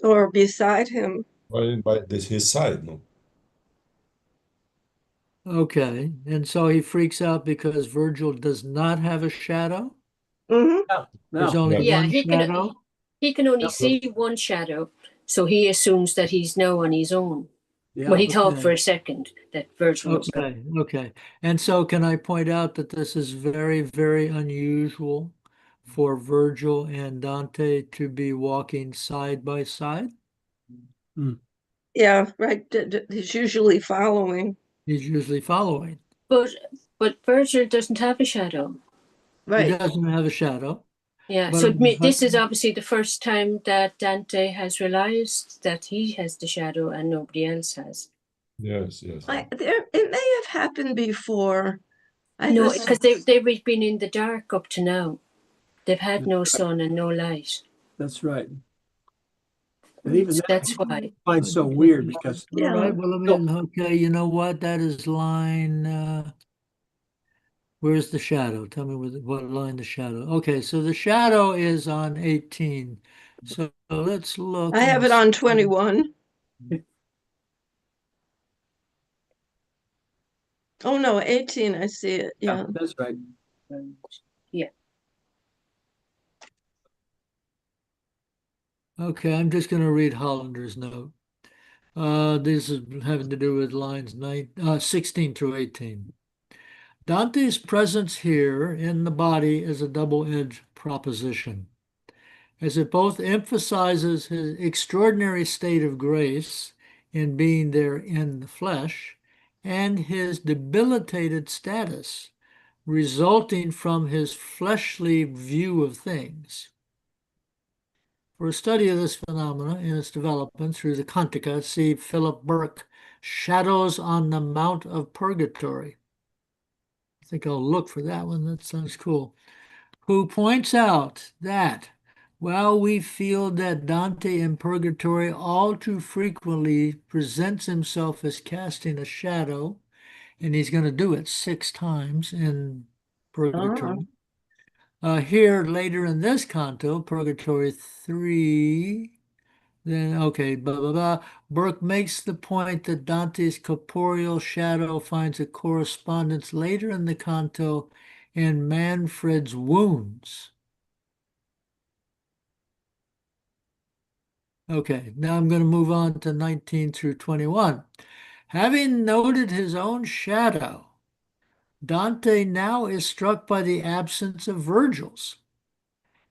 Or beside him. By this his side, no? Okay, and so he freaks out because Virgil does not have a shadow. Hmm. Yeah. There's Yeah. only Yes. Yeah, one shadow. he can only Yeah. see one shadow, so he assumes that he's now on his own. Well, Yeah. he thought for Okay. a second that Virgil was gone. Okay. And so can I point out that this is very, very unusual for Virgil and Dante to be walking side by side? Mm. Yeah, right. He's usually following. He's usually following. But Virgil doesn't have a shadow. He Right. doesn't have a shadow, Yeah, but so this is obviously the first time that Dante has realized that he has the shadow and nobody else has. Yes, yes. It may have happened before. No, This because they've been in the dark up to now. They've had no sun and no light. That's right. And even that That's why. I find so weird because All Yeah. right, well, okay, you know what? That is line, where's the shadow? Tell me what line the shadow. Okay, so the shadow is on 18. So let's look I have and it on see. 21. Oh no, 18. I see it. yeah, Yeah. that's right. Yeah. Okay, I'm just going to read Hollander's note. This is having to do with lines 16 through 18. Dante's presence here in the body is a double-edged proposition, as it both emphasizes his extraordinary state of grace in being there in the flesh and his debilitated status resulting from his fleshly view of things. For a study of this phenomena and its development through the Cantica, see Philip Burke, Shadows on the Mount of Purgatory. I think I'll look for that one. That sounds cool. Who points out that while we feel that Dante in Purgatory all too frequently presents himself as casting a shadow, and he's going to do it 6 times in Ah, Purgatory. Here later in this canto, Purgatory 3, then, okay, blah, blah, blah. Burke makes the point that Dante's corporeal shadow finds a correspondence later in the canto in Manfred's wounds. Okay, now I'm going to move on to 19 through 21. Having noted his own shadow, Dante now is struck by the absence of Virgil's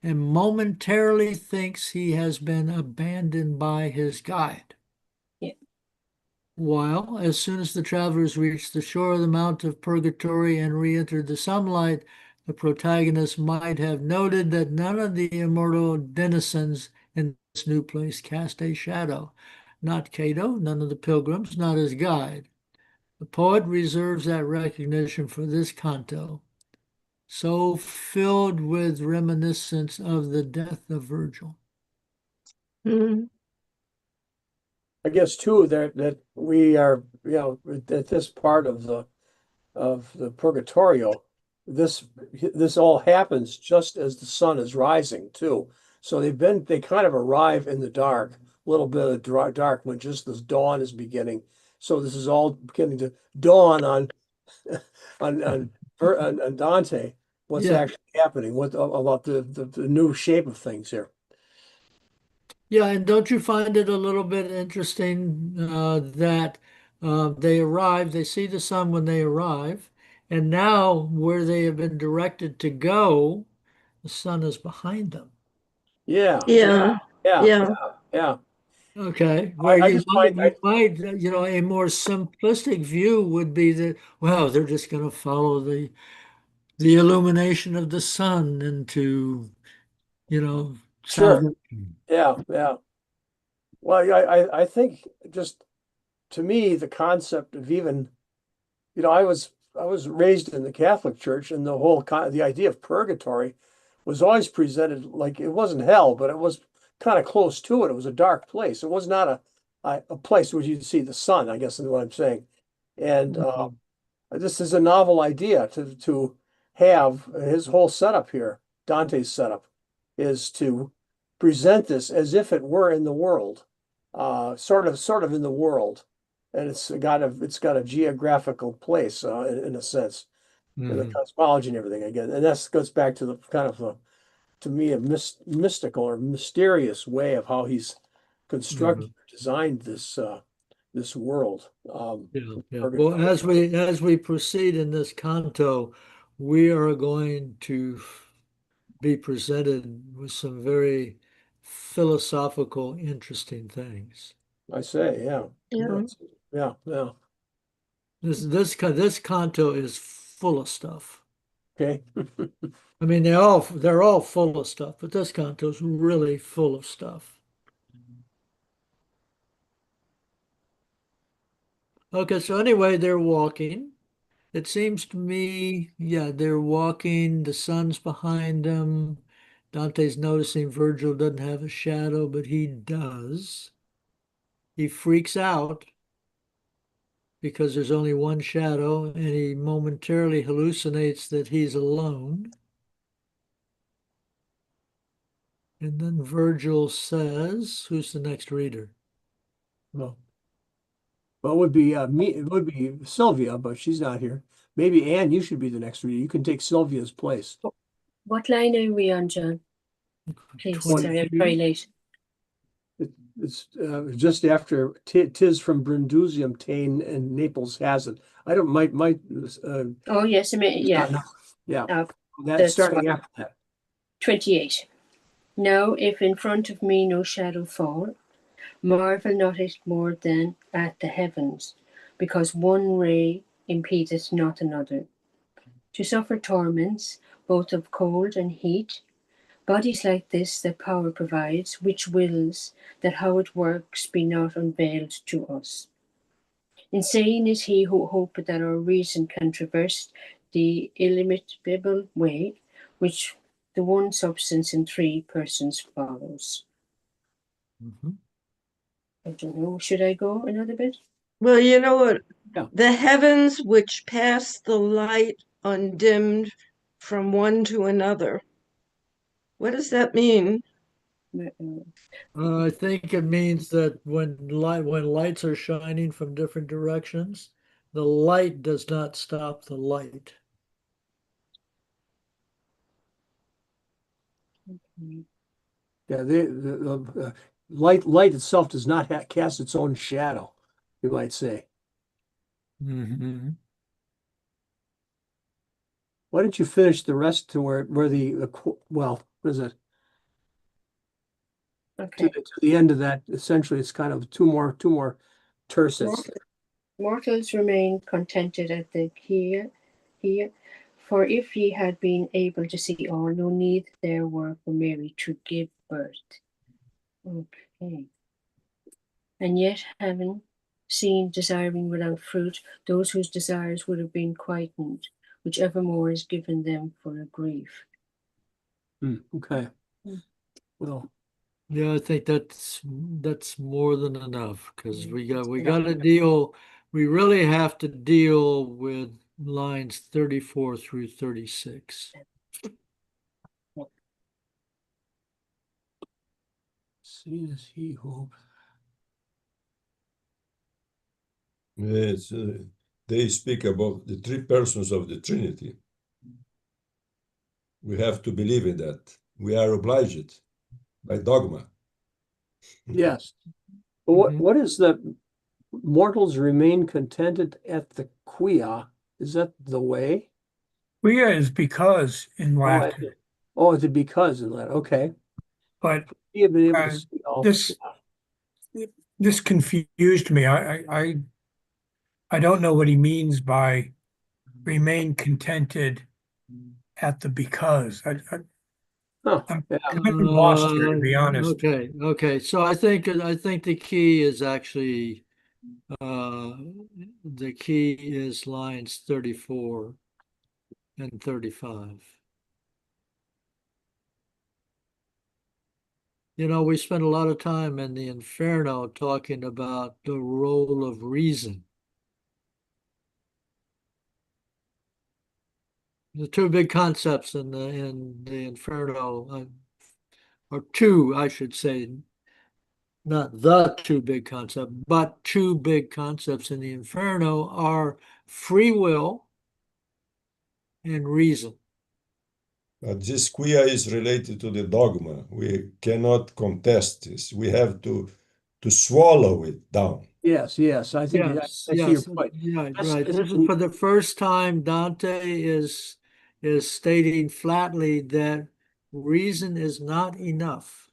and momentarily thinks he has been abandoned by his guide. Yeah. While, as soon as the travelers reach the shore of the Mount of Purgatory and re-entered the sunlight, the protagonist might have noted that none of the immortal denizens in this new place cast a shadow. Not Cato, none of the pilgrims, not his guide. The poet reserves that recognition for this canto, so filled with reminiscence of the death of Virgil. mm, I guess too that we are, at this part of the Purgatorio, this all happens just as the sun is rising too. So they kind of arrive in the dark, a little bit of dark when just the dawn is beginning. So this is all beginning to dawn on on Dante what's Yeah, actually happening, what about the new shape of things here. yeah, and don't you find it a little bit interesting that they arrive, they see the sun when they arrive, and now where they have been directed to go, the sun is behind them. Yeah, yeah. yeah, Yeah. yeah, yeah. Okay, where I just find a more simplistic view would be that, well, they're just going to follow the illumination of the sun into, you know, Sure. salvation. Yeah, yeah. Well, I think just to me, the concept of even, I was raised in the Catholic Church, and the idea of purgatory was always presented like it wasn't hell, but it was kind of close to it. It was a dark place. It was not a place where you'd see the sun, I guess is what I'm saying. And Mhm. this is a novel idea to have his whole setup here. Dante's setup is to present this as if it were in the world, sort of in the world, and it's got a geographical place in a sense, and the Mhm. cosmology and everything again, and that goes back to the kind of to me a mystical or mysterious way of how he's constructed, Mhm. designed this world. Yeah, yeah. Well, Purgatory. as we proceed in this canto, we are going to be presented with some very philosophical, interesting things. I say, yeah. Yeah. Yeah, yeah. This canto is full of stuff. Okay. I mean, they're all full of stuff, but this canto is really full of stuff. Okay, so anyway, they're walking. It seems to me, yeah, they're walking. The sun's behind them. Dante's noticing Virgil doesn't have a shadow, but he does. He freaks out because there's only one shadow, and he momentarily hallucinates that he's alone. And then Virgil says, who's the next reader? Well, it would be me. It would be Sylvia, but she's not here. Maybe Anne, you should be the next reader. You can take Sylvia's place. What line are we on, John? Please, sorry, I'm 22. very late. It's just after "Tis from Brundusium ta'en and Naples has it." I don't might Oh, yes, I mean, yeah, yeah, uh, that's that's starting fine. after that. 28. Now, if in front of me no shadow fall, marvel not at more than at the heavens, because one ray impedeth not another. To suffer torments, both of cold and heat, bodies like this that power provides, which wills that how it works be not unveiled to us. Insane is he who hopeth that our reason can traverse the illimitable way, which the one substance in three persons follows. Mhm. I don't know, should I go another bit? Well, you know what? Yeah. The heavens which pass the light undimmed from one to another. What does that mean? I think it means that when lights are shining from different directions, the light does not stop the light. Yeah, the light itself does not cast its own shadow, you might say. Mhm. Why don't you finish the rest to where well, what is it? Okay. To the end of that, essentially, it's kind of two more terces. Mortals remain contented at the here, for if ye had been able to see all, no need there were for Mary to give birth. Okay. And yet having seen desiring without fruit, those whose desires would have been quietened, which evermore is given them for a grief. Okay. Mm. Well, Yeah, I think that's more than enough because we yeah. got to deal. We really have to deal with lines 34 through 36. See is he who. Yes, they speak about the three persons of the Trinity. We have to believe in that. We are obliged by dogma. Yes. But Mhm. what is the mortals remain contented at the quia? Is that the way? Quia is because in Oh, Latin, it's a because in that. Okay. but You have been able to uh, see all. this this confused me. I don't know what he means by remain contented at the because. Huh. I'm Yeah. kind of lost here, to be honest. Okay. So I think the key is actually the key is lines 34 and 35. You know, we spent a lot of time in the Inferno talking about the role of reason. The two big concepts in the Inferno, or two, I should say, not the two big concepts, but two big concepts in the Inferno are free will and reason. But this quia is related to the dogma. We cannot contest this. We have to swallow it down. Yes. I think Yes, I see your yes, point. yeah, right. This is for the first time Dante is stating flatly that reason is not enough.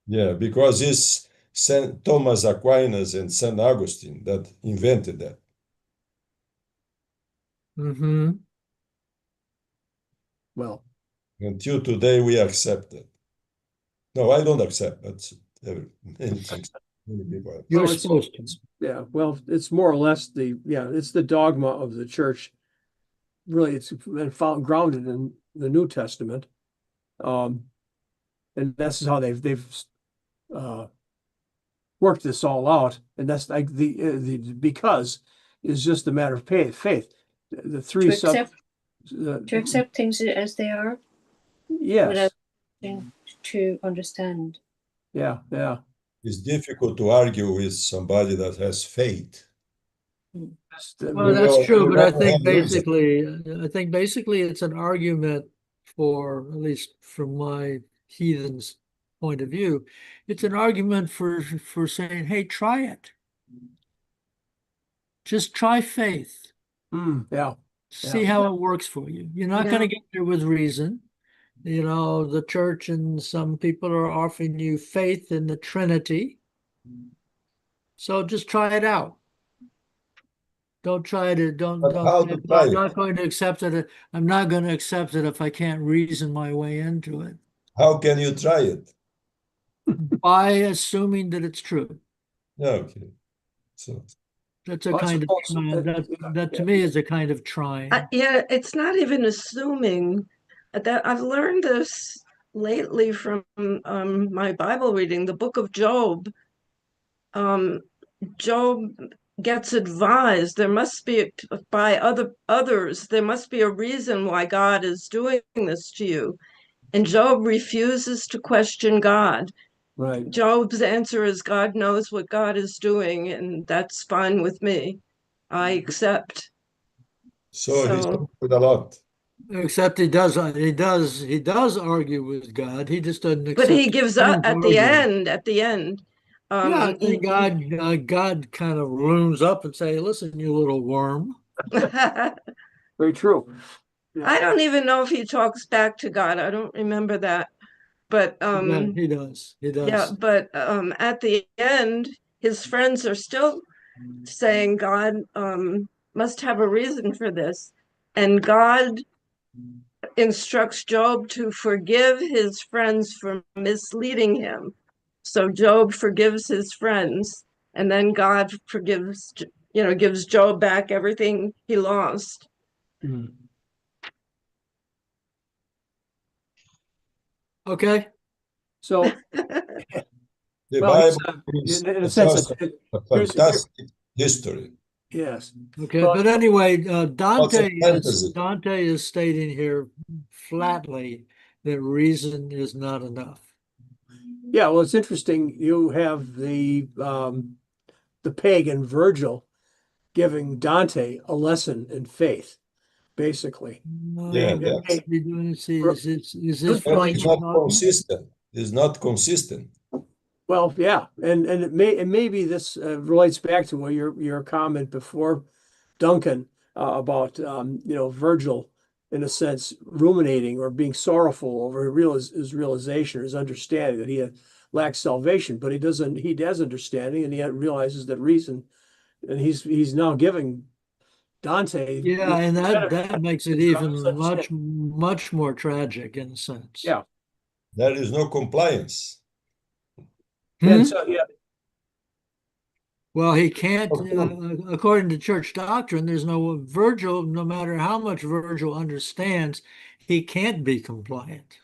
Yeah, because it's Saint Thomas Aquinas and Saint Augustine that invented that. Mm-hmm. Well, Until today, we accept it. No, I don't accept, but many things, many people You're well, accept. supposed to. yeah. Well, it's more or less it's the dogma of the church. Really, it's been found grounded in the New Testament, and that's how they've uh, worked this all out. And that's like the because is just a matter of faith. The three To accept things as they are yes, without to understand. yeah. It's difficult to argue with somebody that has faith. Well, You that's will, true, you but never have reason. I think basically it's an argument for, at least from my heathen's point of view, it's an argument for saying, hey, try it. Just try faith. Yeah. See how it works for you. You're not going to get there with reason. You know, the church and some people are offering you faith in the Trinity. So just try it out. Don't try to, But don't, how to try I'm it? not going to accept it. I'm not going to accept it if I can't reason my way into it How can you try it? by assuming that it's true. Yeah, okay. So That's a Well, I kind of, suppose that to me is a kind of trying. Yeah, it's not even assuming that I've learned this lately from my Bible reading, the book of Job. Um, Job gets advised there must be by others, there must be a reason why God is doing this to you. And Job refuses to question God. right. Job's answer is God knows what God is doing, and that's fine with me. I accept. so he So, suffered a lot. Except he does argue with God. He just doesn't but he accept gives up terms at the arguing. end. At the end, Yeah, I he, think God kind of looms up and say, "Listen, you little worm." Very true. Yeah. I don't even know if he talks back to God. I don't remember that. But Yeah, he does. He yeah, does. but at the end, his friends are still saying God must have a reason for this. And God instructs Job to forgive his friends for misleading him. So Job forgives his friends, and then God forgives, gives Job back everything he lost. Mm. Okay. So, The well, Bible in is a sense, just a here, fantastic history, yes. Okay. Well, But anyway, lots of fantasy. Dante is stating here flatly that reason is not enough. yeah. Well, it's interesting. You have the pagan Virgil giving Dante a lesson in faith, basically. Yeah, No, And that's is this but from it's not consistent. It's not consistent. well, yeah, and maybe this relates back to what your comment before, Duncan, about Virgil, in a sense, ruminating or being sorrowful over his realization or his understanding that he lacks salvation, but he has understanding and he realizes that reason, and he's now giving Dante Yeah, and that benefit makes it of his even understanding. much more tragic in a sense. Yeah. There is no compliance. And so, yeah, Well, he can't, Okay. according to church doctrine, there's no Virgil, no matter how much Virgil understands, he can't be compliant.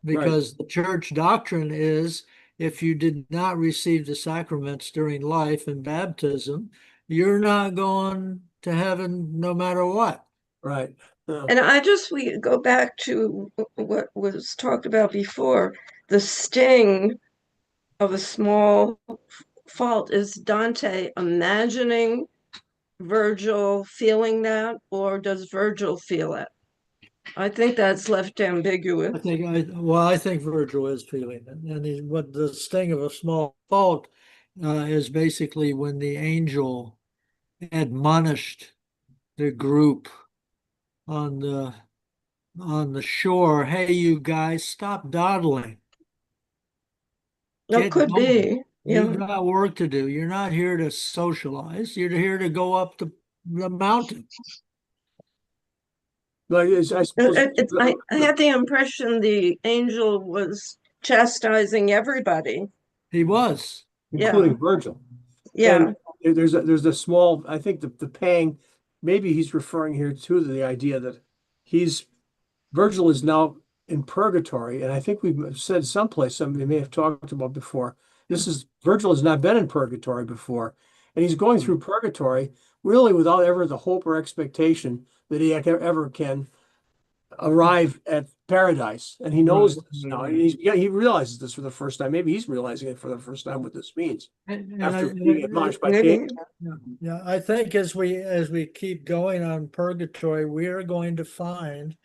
right. Because the church doctrine is if you did not receive the sacraments during life and baptism, you're not going to heaven no matter what. Right. And we go back to what was talked about before. The sting of a small fault is Dante imagining Virgil feeling that, or does Virgil feel it? I think that's left ambiguous. I think Virgil is feeling it. And what the sting of a small fault is basically when the angel admonished the group on the shore, hey, you guys, stop dawdling. No, Get could going. be. You've Yeah. got work to do. You're not here to socialize. You're here to go up the mountain. But I suppose I had the impression the angel was chastising everybody. He was. Yeah. including Virgil. Yeah. And there's a small, I think the pang, maybe he's referring here to the idea that Virgil is now in purgatory. And I think we've said someplace, somebody may have talked about before, Virgil has not been in purgatory before. And he's going through purgatory really without ever the hope or expectation that he ever can arrive at paradise. And he knows this now. And he realizes this for the first time. Maybe he's realizing it for the first time what this means after being admonished by Maybe. Canto. Yeah, I think as we keep going on purgatory, we are going to find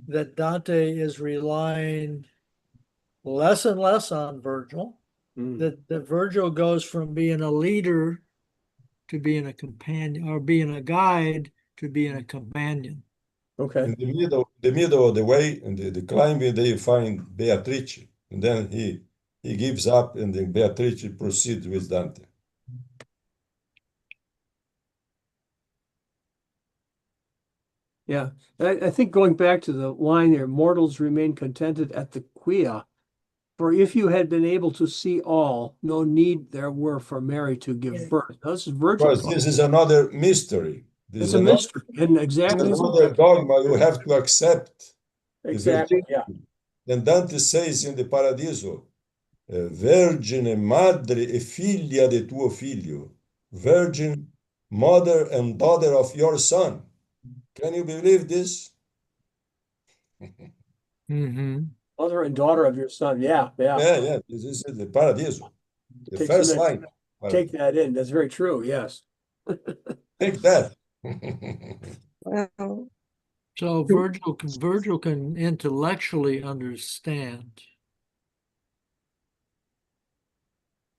that Dante is relying less and less on Virgil. That Virgil goes from being a leader to being a companion, or being a guide to being a companion. Okay. In the middle of the way, and the climbing, they find Beatrice, and then he gives up, and then Beatrice proceeds with Dante. Yeah. I think going back to the line there, mortals remain contented at the quia. For if you had been able to see all, no need there were for Mary to give birth. Now, this is Virgil Because talking. this is another mystery. This It's is a another, mystery. And exactly. another dogma you have to accept. Exactly. Yeah. Then Dante says in the Paradiso, Vergine madre e figlia de tuo figlio, virgin, mother and daughter of your son. Can you believe this? Mm-hmm. Mother and daughter of your son. Yeah. Yeah. Yeah. This is the Paradiso. The Takes a first minute line. to take that in. That's very true. Yes. Take that. Well, So Virgil can intellectually understand,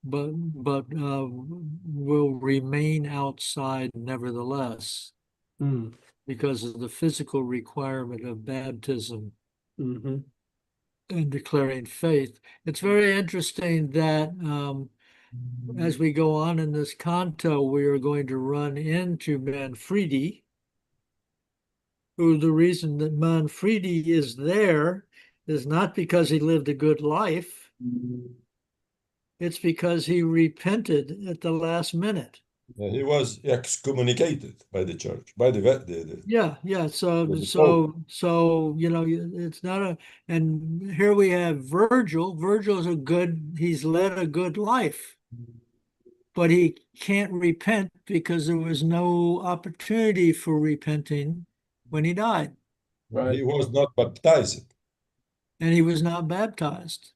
but will remain outside nevertheless Mm. because of the physical requirement of baptism Hmm. and declaring faith. It's very interesting that as we go on in this canto, we are going to run into Manfredi, who the reason that Manfredi is there is not because he lived a good life. It's because he repented at the last minute. He was excommunicated by the church, by the Yeah. So Pope. it's not a. And here we have Virgil. He's led a good life, but he can't repent because there was no opportunity for repenting when he died, Right. He was not baptized. and he was not baptized.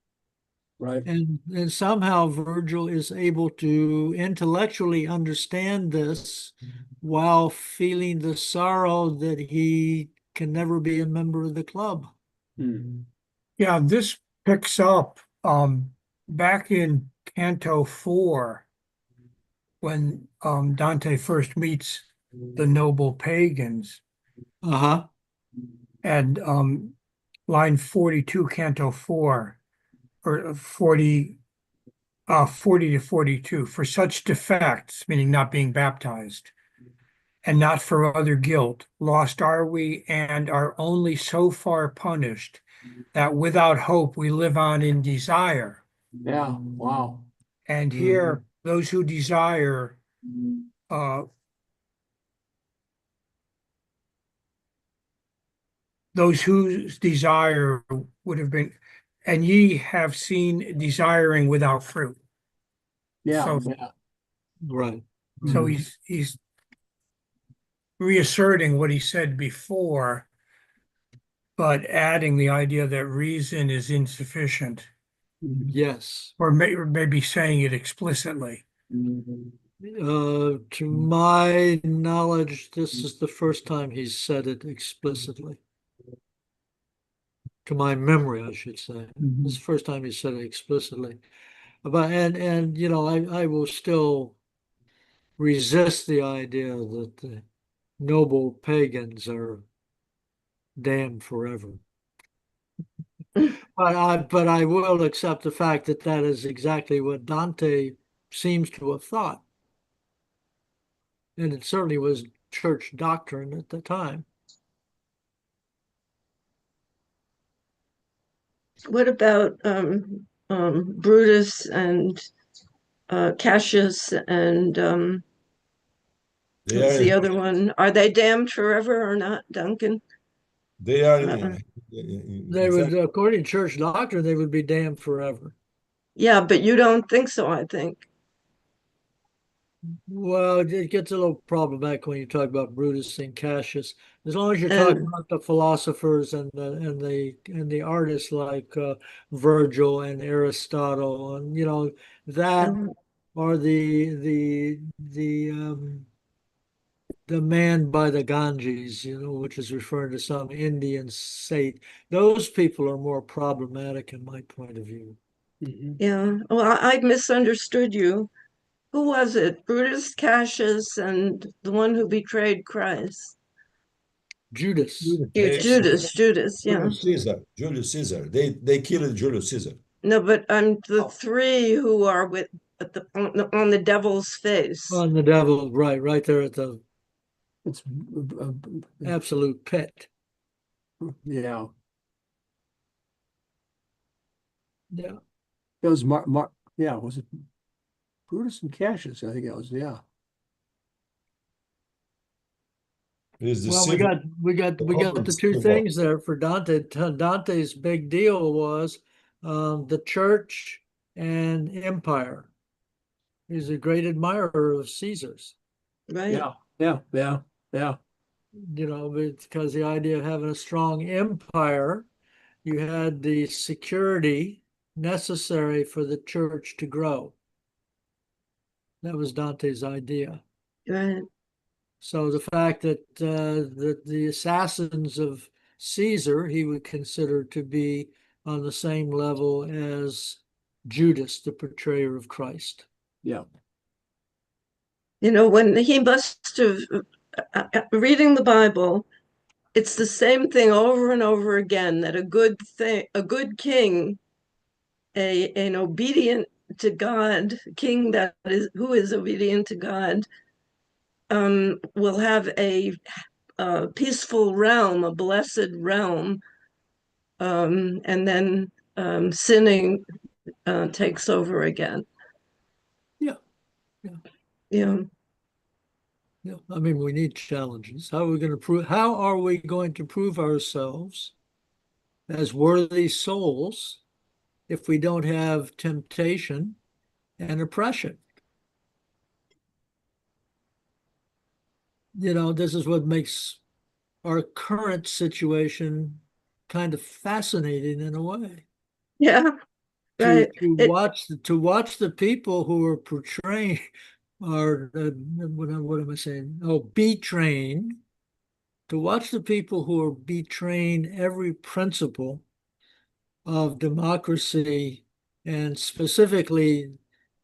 Right. And somehow Virgil is able to intellectually understand this while feeling the sorrow that he can never be a member of the club. Mm. Yeah, this picks up back in Canto 4 when Dante first meets the noble pagans, Uh-huh. and line 42, Canto 4, or 40 to 42. For such defects, meaning not being baptized, and not for other guilt, lost are we and are only so far punished that without hope we live on in desire. Yeah. Wow. And here, those who desire, those whose desire would have been, and ye have seen desiring without fruit. Yeah. So, Yeah. Right. so he's reasserting what he said before, but adding the idea that reason is insufficient, Yes. or maybe saying it explicitly. To my knowledge, this is the first time he's said it explicitly. To my memory, I should say. This is the first time he said it explicitly. But and you know, I will still resist the idea that the noble pagans are damned forever. But I will accept the fact that that is exactly what Dante seems to have thought. And it certainly was church doctrine at the time. What about Brutus and Cassius and They what's the are, other one? Are they damned forever or not, Duncan? they are, Uh, They would, exactly. according to church doctrine, they would be damned forever. yeah, but you don't think so, I think. Well, it gets a little problematic when you talk about Brutus and Cassius. As long as you're talking And about the philosophers and the artists like Virgil and Aristotle, and you know that um, or the man by the Ganges, you know, which is referring to some Indian saint. Those people are more problematic in my point of view. yeah, well, I misunderstood you. Who was it? Brutus, Cassius, and the one who betrayed Christ? Judas. It's Judas, yeah. Julius Caesar. Julius Caesar. They killed Julius Caesar. No, but I'm the three who are with at on the devil's face. On the devil, right there at the It's absolute pit. yeah. Yeah. It was yeah, was it Brutus and Cassius? I think it was, yeah. He's the Well, we civil, got we got the we got Roman the two civil war. things there for Dante. Dante's big deal was the church and empire. He's a great admirer of Caesar's. Right. Yeah. Yeah. Yeah. Yeah. You know, because the idea of having a strong empire, you had the security necessary for the church to grow. That was Dante's idea. Right. So the fact that the assassins of Caesar he would consider to be on the same level as Judas, the betrayer of Christ. Yeah. You know, when he must have reading the Bible, it's the same thing over and over again that a good king, an obedient to God king that is who is obedient to God, will have a peaceful realm, a blessed realm, and then sinning takes over again. Yeah, yeah, Yeah. yeah. I mean, we need challenges. How are we going to prove? How are we going to prove ourselves as worthy souls if we don't have temptation and oppression? You know, this is what makes our current situation kind of fascinating in a way. Yeah. Right. To watch the people who are portraying are what am I saying? Oh, betraying. To watch the people who are betraying every principle of democracy and specifically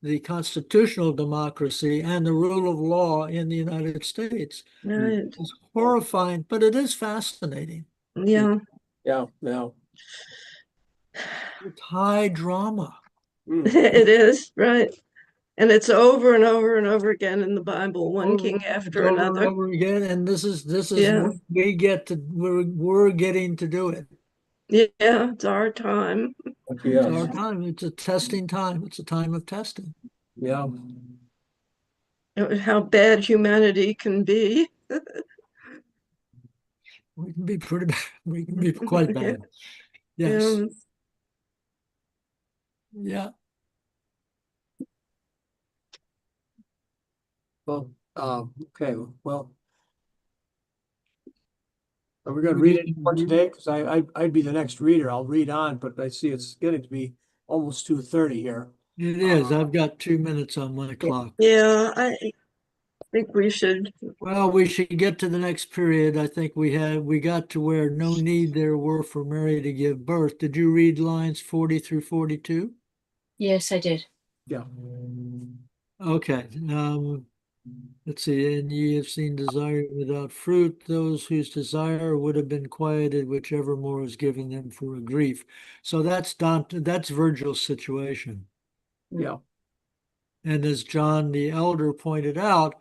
the constitutional democracy and the rule of law in the United States Right. is horrifying, but it is fascinating. Yeah. Yeah. Yeah. It's high drama. It is, right. And it's over and over and over again in the Bible, one king It's after over and another. over again, and this is Yeah. what we get to we're getting to do it. Yeah, it's our time. It's Yes. our time. It's a testing time. It's a time of testing. Yeah. How bad humanity can be. We can be pretty bad. We can be quite bad. Yes. Um, Yeah. Well, okay. Well, are we going to read any more today? Because I'd be the next reader. I'll read on, but I see it's getting to be almost 2:30 here. It is. I've got 2 minutes on my clock. yeah, I think we should. Well, we should get to the next period. I think we got to where no need there were for Mary to give birth. Did you read lines 40 through 42? Yes, I did. Yeah. Okay. Let's see. And ye have seen desire without fruit, those whose desire would have been quieted, whichever more was given them for a grief. So that's Dante, that's Virgil's situation. Yeah. And as John the Elder pointed out,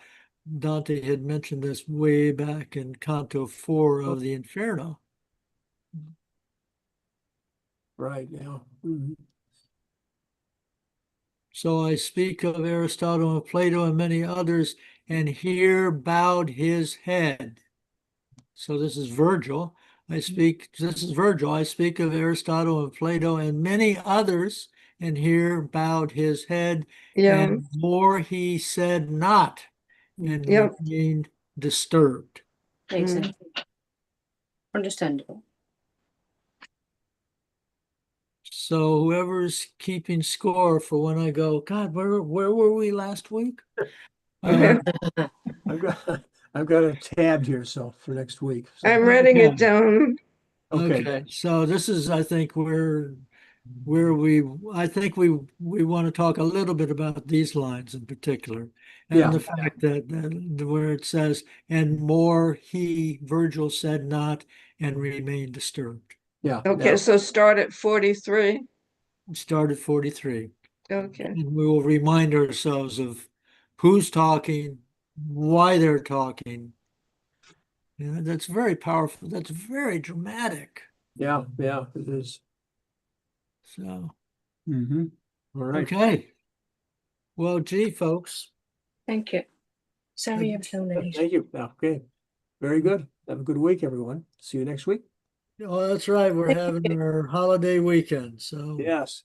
Dante had mentioned this way back in Canto 4 of the Inferno. Right. Yeah. Mhm. So I speak of Aristotle and Plato and many others, and here bowed his head. So this is Virgil. This is Virgil. I speak of Aristotle and Plato and many others, and here bowed his head, Yeah, and more he said not, and yep. remained disturbed. Exactly. Understandable. So whoever's keeping score for when I go, God, where were we last week? I've got I've got it tabbed here, so for next week. So, I'm writing Okay. it down. okay. Okay, so this is, I think, where I think we want to talk a little bit about these lines in particular, Yeah. and the fact that where it says, and more he, Virgil, said not, and remained disturbed. Yeah. Okay, Yeah. so start at 43. Start at 43. Okay. And we will remind ourselves of who's talking, why they're talking. That's very powerful. That's very dramatic. Yeah. Yeah. It is. So, Mm-hmm. All right. okay. Well, gee, folks. Thank you. Sorry I'm so late. Thank you. Okay. Very good. Have a good week, everyone. See you next week. Oh, that's right. We're having our holiday weekend. So, Yes.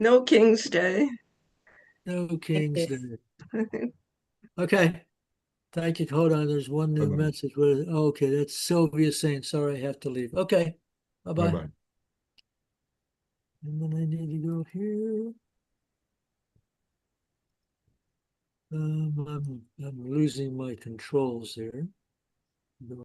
No King's Day. no Thank King's you. Day. Okay. Thank you. Hold on. There's one new Bye-bye. message. Okay. That's Sylvia saying, sorry, I have to leave. Okay. Bye-bye. Bye-bye. And then I need to go here. I'm losing my controls here.